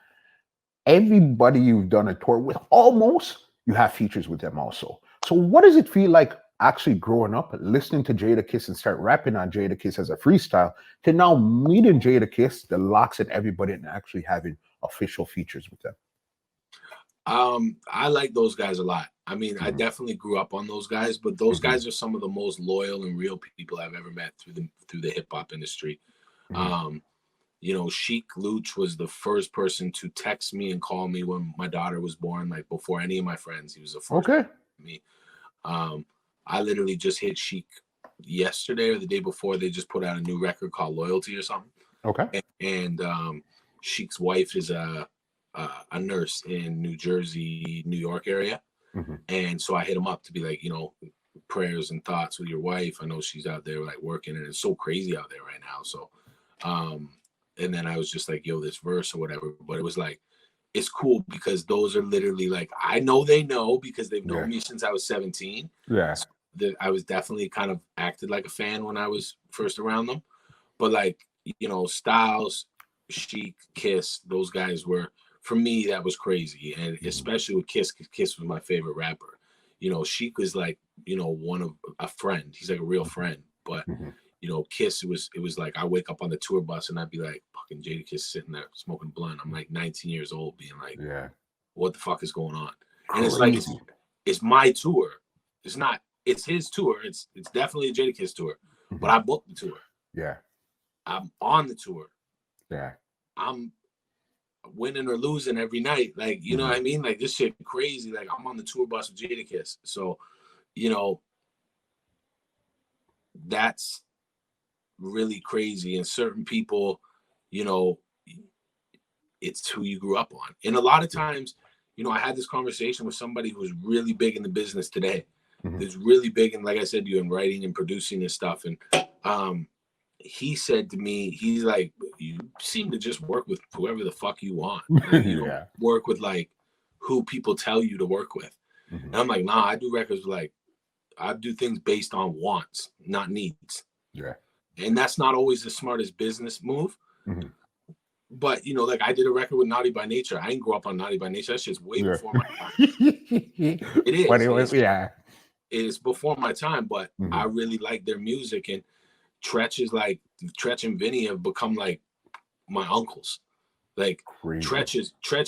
everybody you've done a tour with. Almost you have features with them also. So what does it feel like actually growing up, listening to Jadakiss and start rapping on Jadakiss as a freestyle to now meeting Jadakiss, the Locks and everybody and actually having official features with them? I like those guys a lot. I mean, I definitely grew up on those guys, but those guys are some of the most loyal and real people I've ever met through the hip hop industry. You know, Sheik Luch was the first person to text me and call me when my daughter was born, like before any of my friends. He was the first person to me. I literally just hit Sheik yesterday or the day before. They just put out a new record called Loyalty or something. Okay. And Sheik's wife is a nurse in New Jersey, New York area. And so I hit him up to be like, you know, prayers and thoughts with your wife. I know she's out there like working and it's so crazy out there right now. So, and then I was just like, yo, this verse or whatever, but it was like, it's cool because those are literally like, I know they know because they've known me since I was 17. Yeah. So I was definitely kind of acted like a fan when I was first around them, but like, you know, Styles, Sheik, Kiss, those guys were, for me, that was crazy. And especially with Kiss, because Kiss was my favorite rapper. You know, Sheik was like, you know, one of a friend. He's like a real friend. But, you know, Kiss, it was like I wake up on the tour bus and I'd be like, fucking Jadakiss sitting there smoking blunt. I'm like 19 years old being like, what the fuck is going on? And it's like, it's my tour. It's not, it's his tour. It's definitely a Jadakiss tour. But I booked the tour. Yeah. I'm on the tour. Yeah. I'm winning or losing every night, like, you know what I mean? Like, this shit crazy. Like, I'm on the tour bus with Jadakiss. So, you know, that's really crazy. And certain people, you know, it's who you grew up on. And a lot of times, you know, I had this conversation with somebody who's really big in the business today. Who's really big in, like I said to you, in writing and producing this stuff. And he said to me, he's like, you seem to just work with whoever the fuck you want. Like, you don't work with like who people tell you to work with. And I'm like, nah, I do records like, I do things based on wants, not needs. Yeah. And that's not always the smartest business move. But, you know, like I did a record with Naughty by Nature. I didn't grow up on Naughty by Nature. That's just way before my time. It is. But it was, it's before my time, but I really like their music. And Tretch and Vinny have become like my uncles. Like Tretch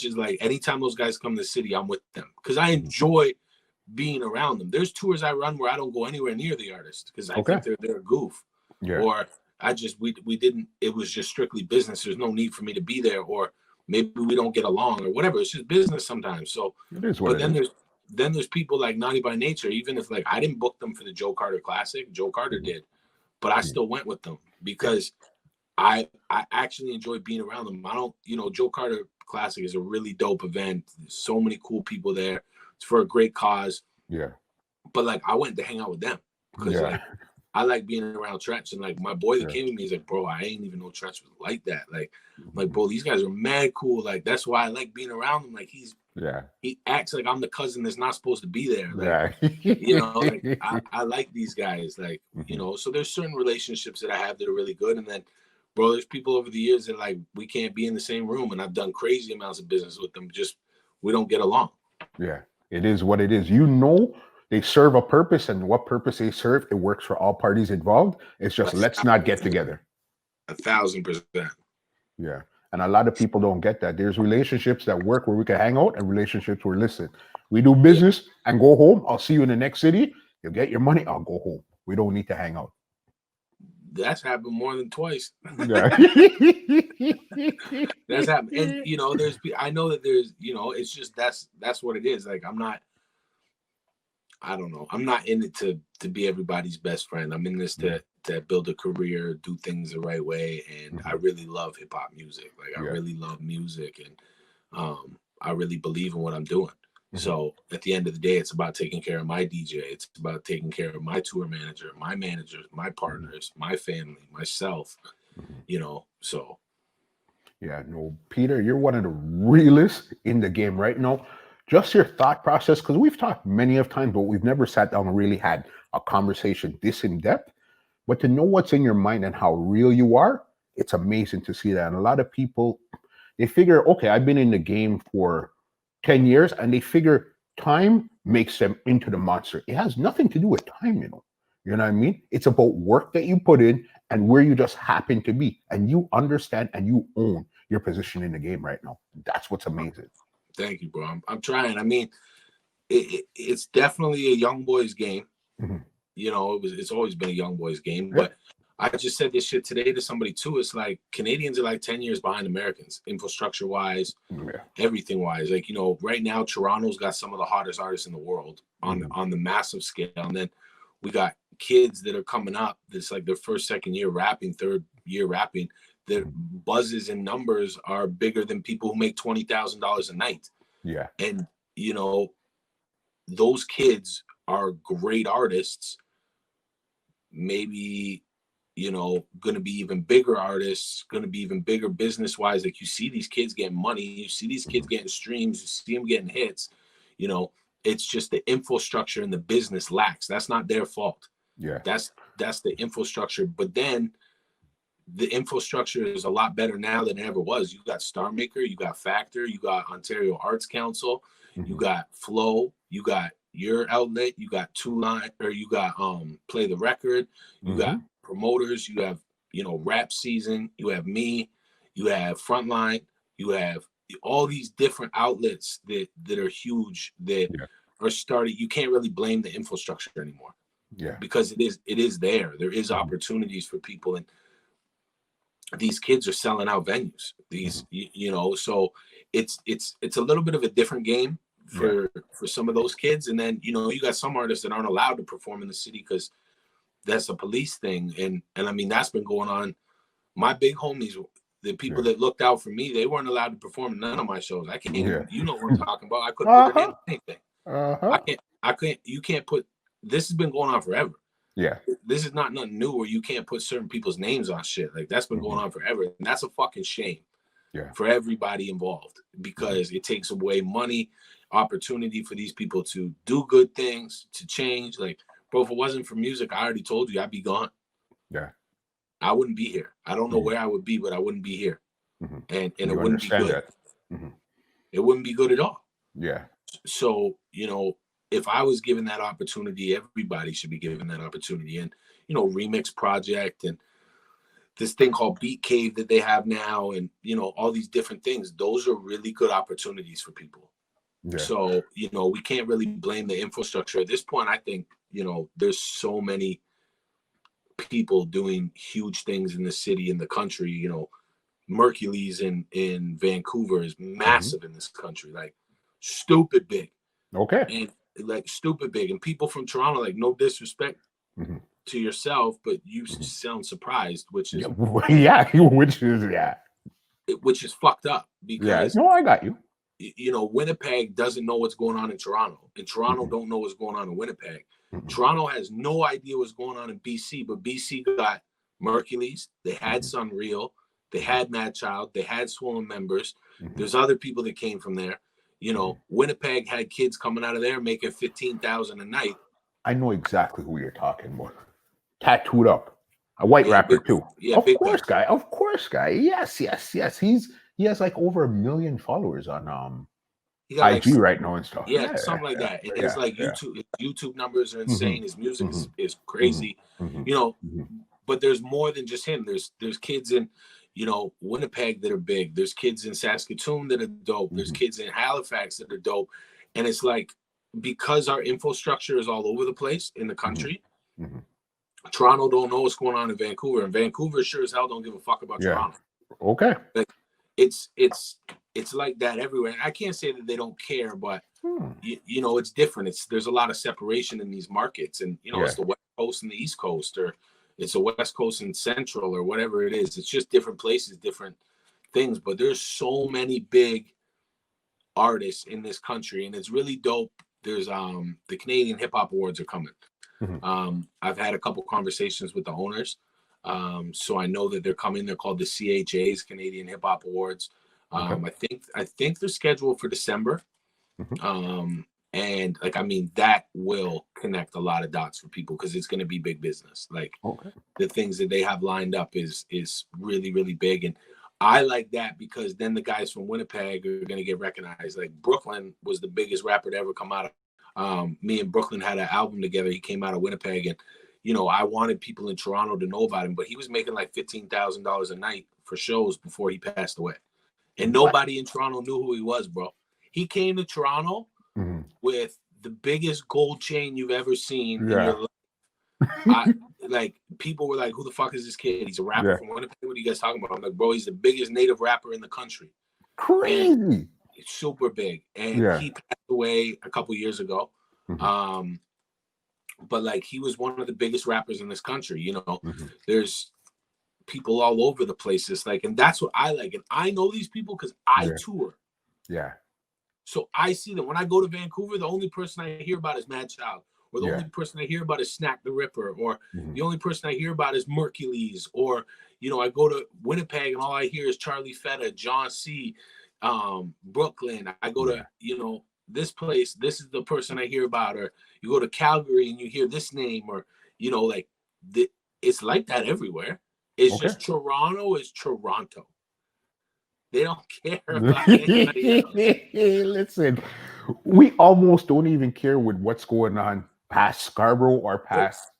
is like, anytime those guys come to the city, I'm with them because I enjoy being around them. There's tours I run where I don't go anywhere near the artist because I Okay. think they're a goof. Yeah. Or we didn't, it was just strictly business. There's no need for me to be there, or maybe we don't get along or whatever. It's just business sometimes. So, It is what but it then is. there's people like Naughty by Nature, even if like I didn't book them for the Joe Carter Classic, Joe Carter did, but I still went with them because I actually enjoy being around them. I don't, Joe Carter Classic is a really dope event. There's so many cool people there. It's for a great cause. Yeah. But like I went to hang out with them because like I like being around Tretch, and like my boy that came to me is like, bro, I ain't even know Tretch was like that. Like, bro, these guys are mad cool. Like that's why I like being around him. Like he acts like I'm the cousin that's not supposed to be there. Like, like I like these guys. Like, so there's certain relationships that I have that are really good. And then, bro, there's people over the years that like we can't be in the same room, and I've done crazy amounts of business with them. Just we don't get along. Yeah, it is what it is. They serve a purpose, and what purpose they serve, it works for all parties involved. It's just let's not get together. 1,000%. Yeah. And a lot of people don't get that. There's relationships that work where we can hang out, and relationships where, listen, we do business and go home. I'll see you in the next city. You'll get your money. I'll go home. We don't need to hang out. That's happened more than twice. Yeah. That's happened. And, I know that there's, it's just, that's what it is. Like, I don't know. I'm not in it to be everybody's best friend. I'm in this to build a career, do things the right way. And I really love hip hop music. Like I really love music, and I really believe in what I'm doing. So at the end of the day, it's about taking care of my DJ. It's about taking care of my tour manager, my managers, my partners, my family, myself, so. Yeah, no, Peter, you're one of the realest in the game right now. Just your thought process, because we've talked many of times, but we've never sat down and really had a conversation this in depth. But to know what's in your mind and how real you are, it's amazing to see that. And a lot of people, they figure, okay, I've been in the game for 10 years, and they figure time makes them into the monster. It has nothing to do with time, You know what I mean? It's about work that you put in and where you just happen to be. And you understand and you own your position in the game right now. That's what's amazing. Thank you, bro. I'm trying. I mean, it's definitely a young boys game. It's always been a young boys game. But I just said this shit today to somebody too. It's like Canadians are like 10 years behind Americans, infrastructure wise, everything wise. Like, right now Toronto's got some of the hottest artists in the world on the massive scale. And then we got kids that are coming up. That's like their first, second year rapping, third year rapping. Their buzzes and numbers are bigger than people who make $20,000 a night. Yeah. And, those kids are great artists. Maybe, going to be even bigger artists, going to be even bigger business wise. Like you see these kids getting money, you see these kids getting streams, you see them getting hits. It's just the infrastructure and the business lacks. That's not their fault. Yeah. That's the infrastructure. But then the infrastructure is a lot better now than it ever was. You got Star Maker, you got Factor, you got Ontario Arts Council, you got Flow, you got your outlet, you got you got Play the Record, you got promoters, you have Rap Season, you have me, you have Frontline, you have all these different outlets that are huge that are started. You can't really blame the infrastructure anymore. Yeah, because it is there. There is opportunities for people, and these kids are selling out venues. These so it's a little bit of a different game for some of those kids. And then you got some artists that aren't allowed to perform in the city because that's a police thing. And I mean that's been going on. My big homies, the people that looked out for me, they weren't allowed to perform in none of my shows. I can't even, what I'm talking about. I couldn't put it in anything. I can't. You can't put. This has been going on forever. Yeah, this is not nothing new where you can't put certain people's names on shit. Like that's been going on forever, and that's a fucking shame. Yeah, for everybody involved, because it takes away money, opportunity for these people to do good things, to change. Like, bro, if it wasn't for music, I already told you I'd be gone. Yeah, I wouldn't be here. I don't know where I would be, but I wouldn't be here, and it wouldn't be good. It wouldn't be good at all. Yeah. So if I was given that opportunity, everybody should be given that opportunity. And, Remix Project and this thing called Beat Cave that they have now and, all these different things, those are really good opportunities for people. So, you know, we can't really blame the infrastructure at this point. I think, you know, there's so many people doing huge things in the city, in the country. You know, Mercury's in Vancouver is massive in this country, like stupid big. Okay. And like stupid big. And people from Toronto, like, no disrespect to yourself, but you sound surprised, which is which is fucked up, because no, I got you. You know, Winnipeg doesn't know what's going on in Toronto, and Toronto don't know what's going on in Winnipeg. Toronto has no idea what's going on in BC, but BC got Mercury's, they had Sunreal, they had Mad Child, they had Swollen Members. There's other people that came from there. You know, Winnipeg had kids coming out of there making $15,000 a night. I know exactly who you're talking about. Tattooed up, a white rapper too. Yeah, of course, guy. Of course, guy. Yes. He has like over 1 million followers on IG like, right now and stuff. Yeah, something like that. And it's like YouTube. YouTube numbers are insane. His music is crazy. You know, but there's more than just him. There's kids in, you know, Winnipeg that are big. There's kids in Saskatoon that are dope. There's kids in Halifax that are dope. And it's like, because our infrastructure is all over the place in the country, Toronto don't know what's going on in Vancouver, and Vancouver sure as hell don't give a fuck about Toronto. Okay. Like, it's like that everywhere. I can't say that they don't care, but you know, it's different. There's a lot of separation in these markets, and you know, it's the West Coast and the East Coast, or it's the West Coast and Central, or whatever it is. It's just different places, different things. But there's so many big artists in this country, and it's really dope. There's the Canadian Hip Hop Awards are coming. I've had a couple conversations with the owners, so I know that they're coming. They're called the CHA's, Canadian Hip Hop Awards. I think they're scheduled for December, and like, I mean, that will connect a lot of dots for people, because it's going to be big business. Like the things that they have lined up is really, really big, and I like that, because then the guys from Winnipeg are going to get recognized. Like Brooklyn was the biggest rapper to ever come out of. Me and Brooklyn had an album together. He came out of Winnipeg, and you know, I wanted people in Toronto to know about him, but he was making like $15,000 a night for shows before he passed away, and nobody in Toronto knew who he was, bro. He came to Toronto with the biggest gold chain you've ever seen in your life. Like, people were like, "Who the fuck is this kid? He's a rapper from Winnipeg. What are you guys talking about?" I'm like, "Bro, he's the biggest native rapper in the country." Crazy. And it's super big, and he passed away a couple years ago. But like, he was one of the biggest rappers in this country. You know, there's people all over the place. It's like, and that's what I like. And I know these people because I tour. So I see them. When I go to Vancouver, the only person I hear about is Mad Child, or the only person I hear about is Snack the Ripper, or the only person I hear about is Mercury's, or, you know, I go to Winnipeg and all I hear is Charlie Fetta, John C., Brooklyn. I go to, you know, this place, this is the person I hear about. Or you go to Calgary and you hear this name, or, you know, like, it's like that everywhere. It's just Toronto is Toronto. They don't care about anybody else. Listen, we almost don't even care with what's going on past Scarborough or past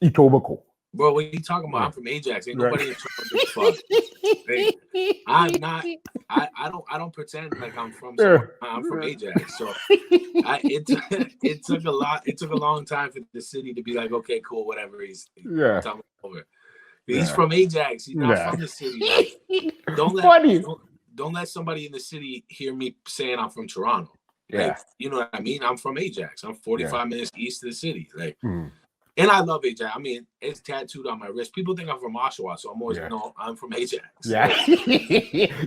Etobicoke. Bro, what are you talking about? I'm from Ajax. Ain't nobody in Toronto gives a fuck. Like, I'm not. I don't pretend like I'm from. I'm from Ajax. So it took a lot. It took a long time for the city to be like, okay, cool, whatever. He's over. He's from Ajax. He's not from the city. Like, don't let somebody in the city hear me saying I'm from Toronto. Like, you know what I mean? I'm from Ajax. I'm 45 minutes east of the city. Like, and I love Ajax. I mean, it's tattooed on my wrist. People think I'm from Oshawa, so I'm always no, I'm from Ajax. Yeah,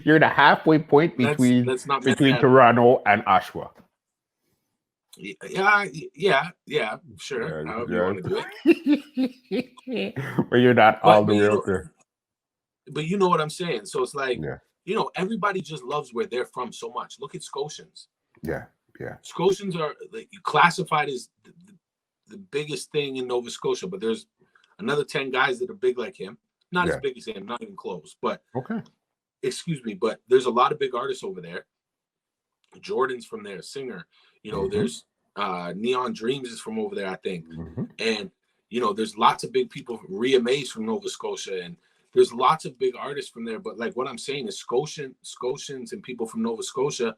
you're the halfway point between Toronto and Oshawa. Yeah, sure. However you want to do it. But you're not all the way up there. But you know what I'm saying. So it's like, you know, everybody just loves where they're from so much. Look at Scotians. Yeah. Scotians are like classified as the biggest thing in Nova Scotia, but there's another 10 guys that are big like him. Not as big as him, not even close. But excuse me, but there's a lot of big artists over there. Jordan's from there, singer. You know, there's Neon Dreams is from over there, I think. And, you know, there's lots of big people. Rhea May's from Nova Scotia, and there's lots of big artists from there. But like what I'm saying is Scotians and people from Nova Scotia,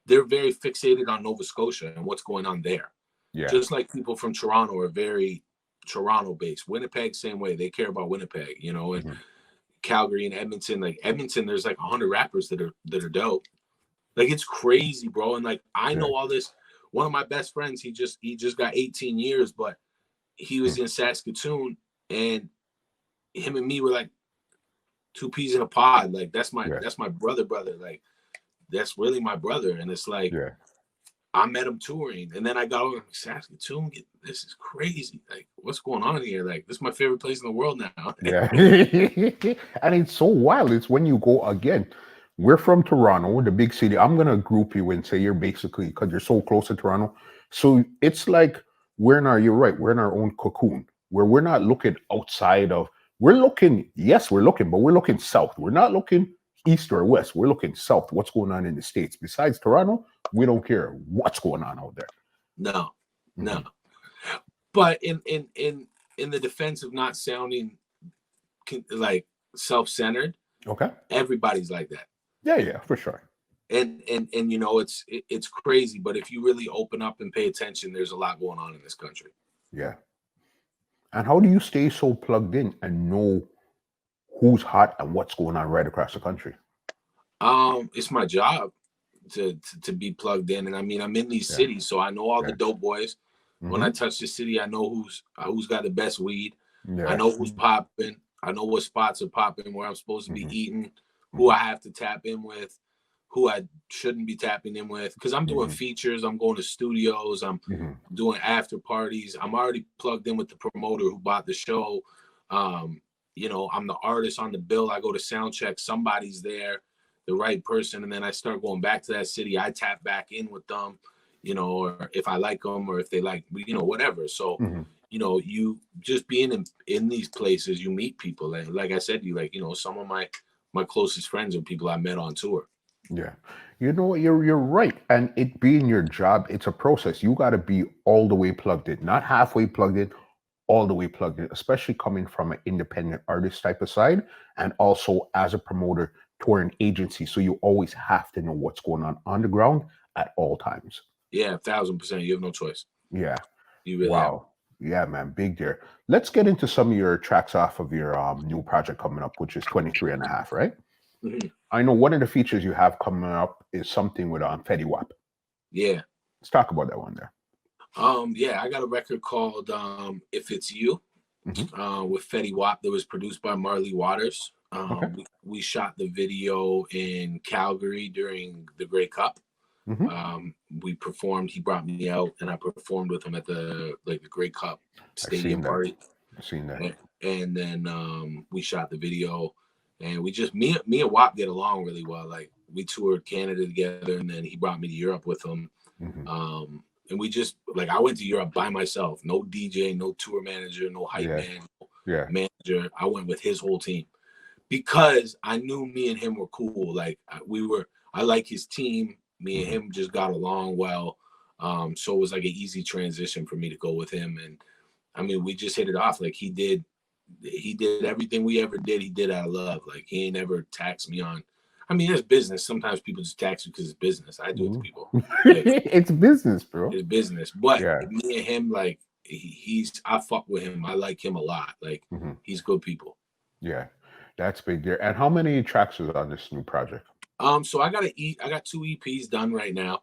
they're very fixated on Nova Scotia and what's going on there. Yeah. Just like people from Toronto are very Toronto based. Winnipeg, same way. They care about Winnipeg, you know, and Calgary and Edmonton. Like Edmonton, there's like 100 rappers that are dope. Like it's crazy, bro. And like I know all this. One of my best friends, he just got 18 years, but he was in Saskatoon, and him and me were like two peas in a pod. Like that's my brother. Like that's really my brother. And it's like I met him touring, and then I got over Saskatoon. This is crazy. Like what's going on here? Like this is my favorite place in the world now. Yeah. And it's so wild. It's when you go again. We're from Toronto, the big city. I'm gonna group you and say you're basically, because you're so close to Toronto. So it's like we're in our own cocoon where we're not looking outside of. We're looking, but we're looking south. We're not looking east or west. We're looking south. What's going on in the States? Besides Toronto, we don't care what's going on out there. No. But in the defense of not sounding like self-centered, everybody's like that. Yeah, for sure. And you know, it's crazy, but if you really open up and pay attention, there's a lot going on in this country. Yeah. And how do you stay so plugged in and know who's hot and what's going on right across the country? It's my job to be plugged in. And I mean, I'm in these cities, so I know all the dope boys. When I touch the city, I know who's got the best weed. I know who's popping. I know what spots are popping, where I'm supposed to be eating, who I have to tap in with, who I shouldn't be tapping in with. Because I'm doing features, I'm going to studios, I'm doing after parties. I'm already plugged in with the promoter who bought the show. You know, I'm the artist on the bill. I go to sound check, somebody's there, the right person, and then I start going back to that city. I tap back in with them, you know, or if I like them or if they like, you know, whatever. So, you know, you just being in these places, you meet people. Like I said, you know, some of my closest friends are people I met on tour. Yeah. You know what? You're right. And it being your job, it's a process. You got to be all the way plugged in, not halfway plugged in, all the way plugged in, especially coming from an independent artist type of side and also as a promoter touring agency. So you always have to know what's going on the ground at all times. Yeah, 1,000%. You have no choice. Yeah. You really have. Yeah, man. Big there. Let's get into some of your tracks off of your new project coming up, which is 23 and a half, right? I know one of the features you have coming up is something with Fetty Wap. Yeah. Let's talk about that one there. Yeah, I got a record called If It's You with Fetty Wap that was produced by Marley Waters. We shot the video in Calgary during the Grey Cup. We performed, he brought me out and I performed with him at the Grey Cup stadium party. I've seen that. And then we shot the video. And we just, me and Wap get along really well. Like we toured Canada together and then he brought me to Europe with him. And we just, like I went to Europe by myself. No DJ, no tour manager, no hype man, no manager. I went with his whole team because I knew me and him were cool. Like I like his team. Me and him just got along well. So it was like an easy transition for me to go with him. And I mean, we just hit it off. Like he did everything we ever did. He did out of love. Like he ain't ever taxed me on. I mean, it's business. Sometimes people just tax you because it's business. I do it to people. Like, it's business, bro. It's business. But me and him, like I fuck with him. I like him a lot. Like he's good people. Yeah, that's big there. And how many tracks is on this new project? So I got 2 EPs done right now.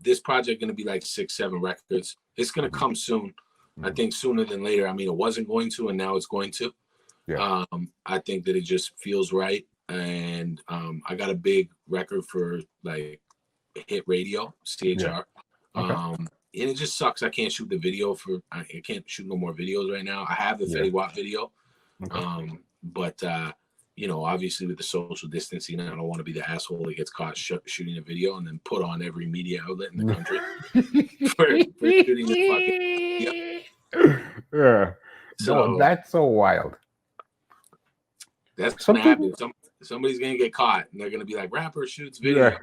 This project gonna be like 6-7 records. It's gonna come soon. I think sooner than later. I mean, it wasn't going to, and now it's going to. Yeah. I think that it just feels right. And I got a big record for like hit radio, CHR. And it just sucks. I can't shoot the video I can't shoot no more videos right now. I have the Fetty Wap video. But you know, obviously with the social distancing, I don't want to be the asshole that gets caught shooting a video and then put on every media outlet in the country for shooting the fucking video. So that's so wild. That's gonna happen. Somebody's gonna get caught and they're gonna be like, rapper shoots video.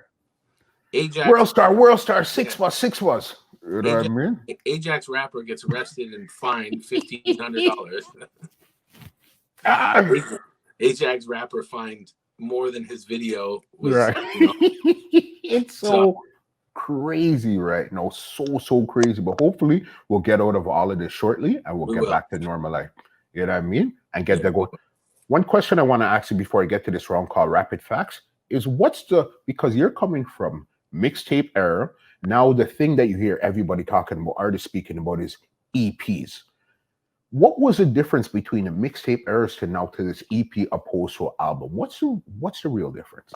Ajax, World star 6 was. You know what I mean? Ajax rapper gets arrested and fined $1,500. Ajax rapper fined more than his video was. Right. You know. It's so crazy right now, so crazy. But hopefully, we'll get out of all of this shortly, and we'll get back to normal life. You know what I mean? And get that going. One question I want to ask you before I get to this round called Rapid Facts is because you're coming from mixtape era, now the thing that you hear everybody talking about, artists speaking about is EPs. What was the difference between the mixtape era to now to this EP opposed to an album? What's the real difference?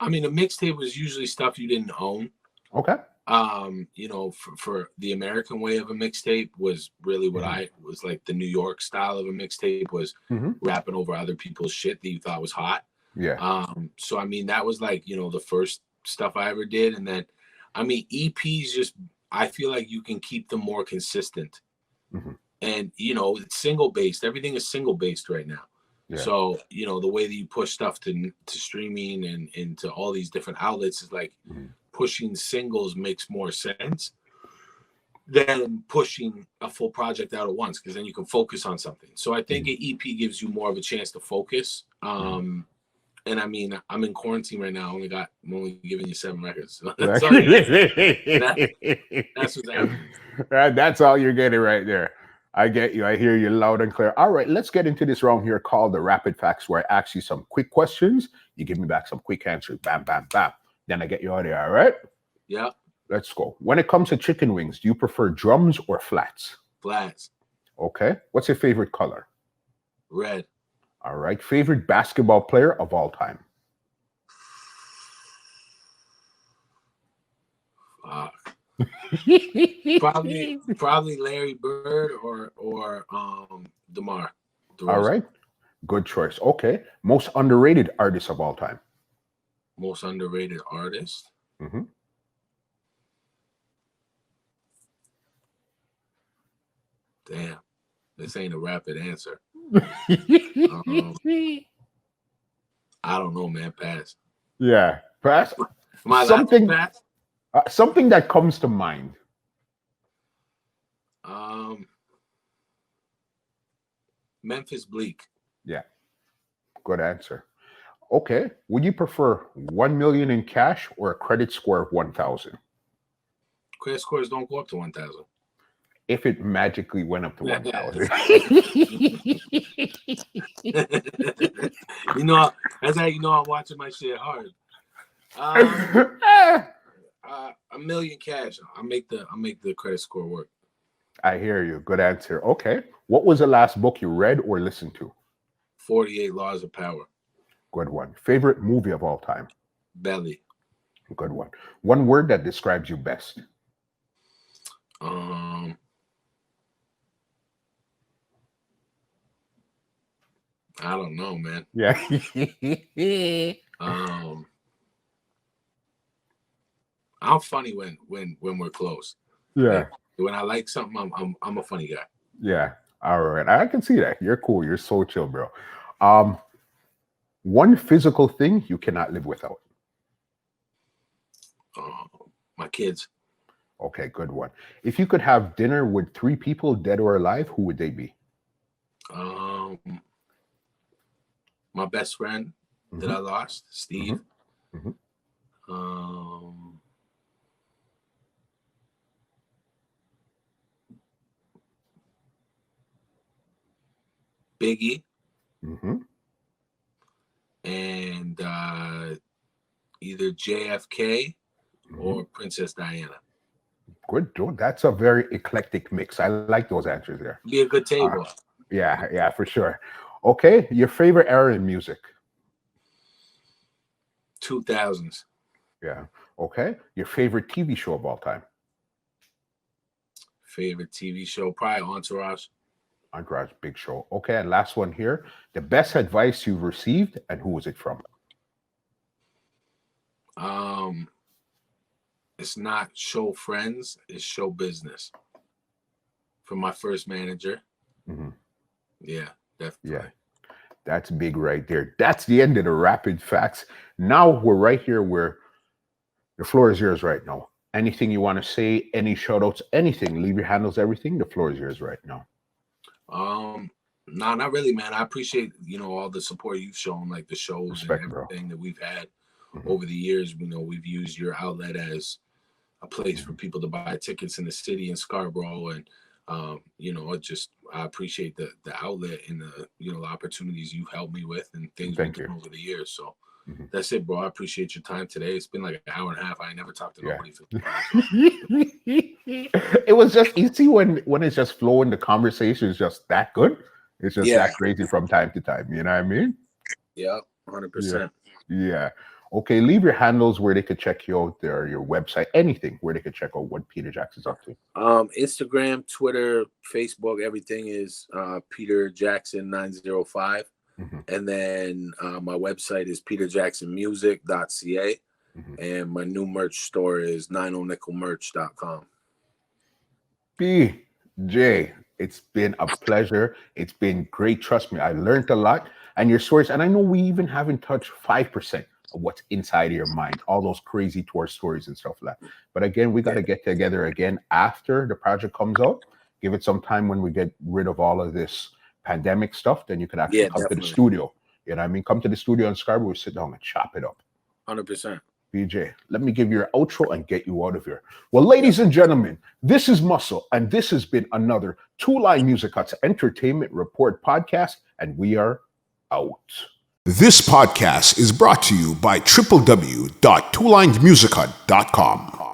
I mean, a mixtape was usually stuff you didn't own. Okay. For the American way of a mixtape was really what I was like. The New York style of a mixtape was rapping over other people's shit that you thought was hot. Yeah. So I mean, that was like, the first stuff I ever did. And then, I mean, EPs I feel like you can keep them more consistent. And, it's single based. Everything is single based right now. Yeah. So, the way that you push stuff to streaming and into all these different outlets is like pushing singles makes more sense than pushing a full project out at once, because then you can focus on something. So I think an EP gives you more of a chance to focus. And I mean, I'm in quarantine right now. I'm only giving you 7 records. So that's all that's what's happening. That's all you're getting right there. I get you. I hear you loud and clear. All right, let's get into this round here called the Rapid Facts, where I ask you some quick questions. You give me back some quick answers. Bam, bam, bam. Then I get you out of there. All right? Yeah. Let's go. When it comes to chicken wings, do you prefer drums or flats? Flats. Okay. What's your favorite color? Red. All right. Favorite basketball player of all time? Probably Larry Bird or DeMar DeRozan. All right. Good choice. Okay. Most underrated artist of all time? Most underrated artist? Damn. This ain't a rapid answer. I don't know, man. Pass. Yeah. Pass. Pass? Something that comes to mind. Memphis Bleak. Yeah. Good answer. Okay. Would you prefer 1 million in cash or a credit score of 1,000? Credit scores don't go up to 1,000. If it magically went up to 1,000. That's how you know I'm watching my shit hard. 1 million cash. I make the credit score work. I hear you. Good answer. Okay. What was the last book you read or listened to? 48 Laws of Power. Good one. Favorite movie of all time? Belly. Good one. One word that describes you best? I don't know, man. Yeah. I'm funny when we're close. Yeah. Like, when I like something, I'm a funny guy. Yeah. All right. I can see that. You're cool. You're so chill, bro. One physical thing you cannot live without? My kids. Okay, good one. If you could have dinner with 3 people, dead or alive, who would they be? My best friend that I lost, Steve. Biggie. And either JFK or Princess Diana. Good, dude. That's a very eclectic mix. I like those answers there. Be a good table. Yeah, for sure. Okay, your favorite era in music? 2000s. Yeah. Okay. Your favorite TV show of all time? Favorite TV show? Probably Entourage. Entourage, big show. Okay, and last one here. The best advice you've received, and who was it from? It's not show friends, it's show business. From my first manager. Yeah, definitely. Yeah, that's big right there. That's the end of the Rapid Facts. Now we're right here where the floor is yours right now. Anything you want to say, any shout outs, anything, leave your handles, everything. The floor is yours right now. No, not really, man. I appreciate, all the support you've shown, like the shows and everything that we've had over the years, we've used your outlet as a place for people to buy tickets in the city in Scarborough, and I appreciate the outlet and the opportunities you've helped me with and things we've done over the years. So that's it, bro. I appreciate your time today. It's been like an hour and a half. I never talked to nobody for 50 minutes. It was just, you see, when it's just flowing, the conversation is just that good. It's just that crazy from time to time. You know what I mean? Yeah, 100%. Yeah. Okay, leave your handles where they could check you out there, your website, anything where they could check out what Peter Jackson's up to. Instagram, Twitter, Facebook, everything is Peter Jackson 905. And then my website is peterjacksonmusic.ca. And my new merch store is 90nickelmerch.com. PJ, it's been a pleasure. It's been great. Trust me, I learned a lot. And your stories, and I know we even haven't touched 5% of what's inside of your mind, all those crazy tour stories and stuff like that. But again, we got to get together again after the project comes out. Give it some time when we get rid of all of this pandemic stuff. Then you can actually come to the studio. You know what I mean? Come to the studio in Scarborough, sit down and chop it up. 100%. BJ, let me give you your outro and get you out of here. Well, ladies and gentlemen, this is Muscle, and this has been another Two Line Music Huts Entertainment Report podcast, and we are out. This podcast is brought to you by www.twolinesmusichut.com.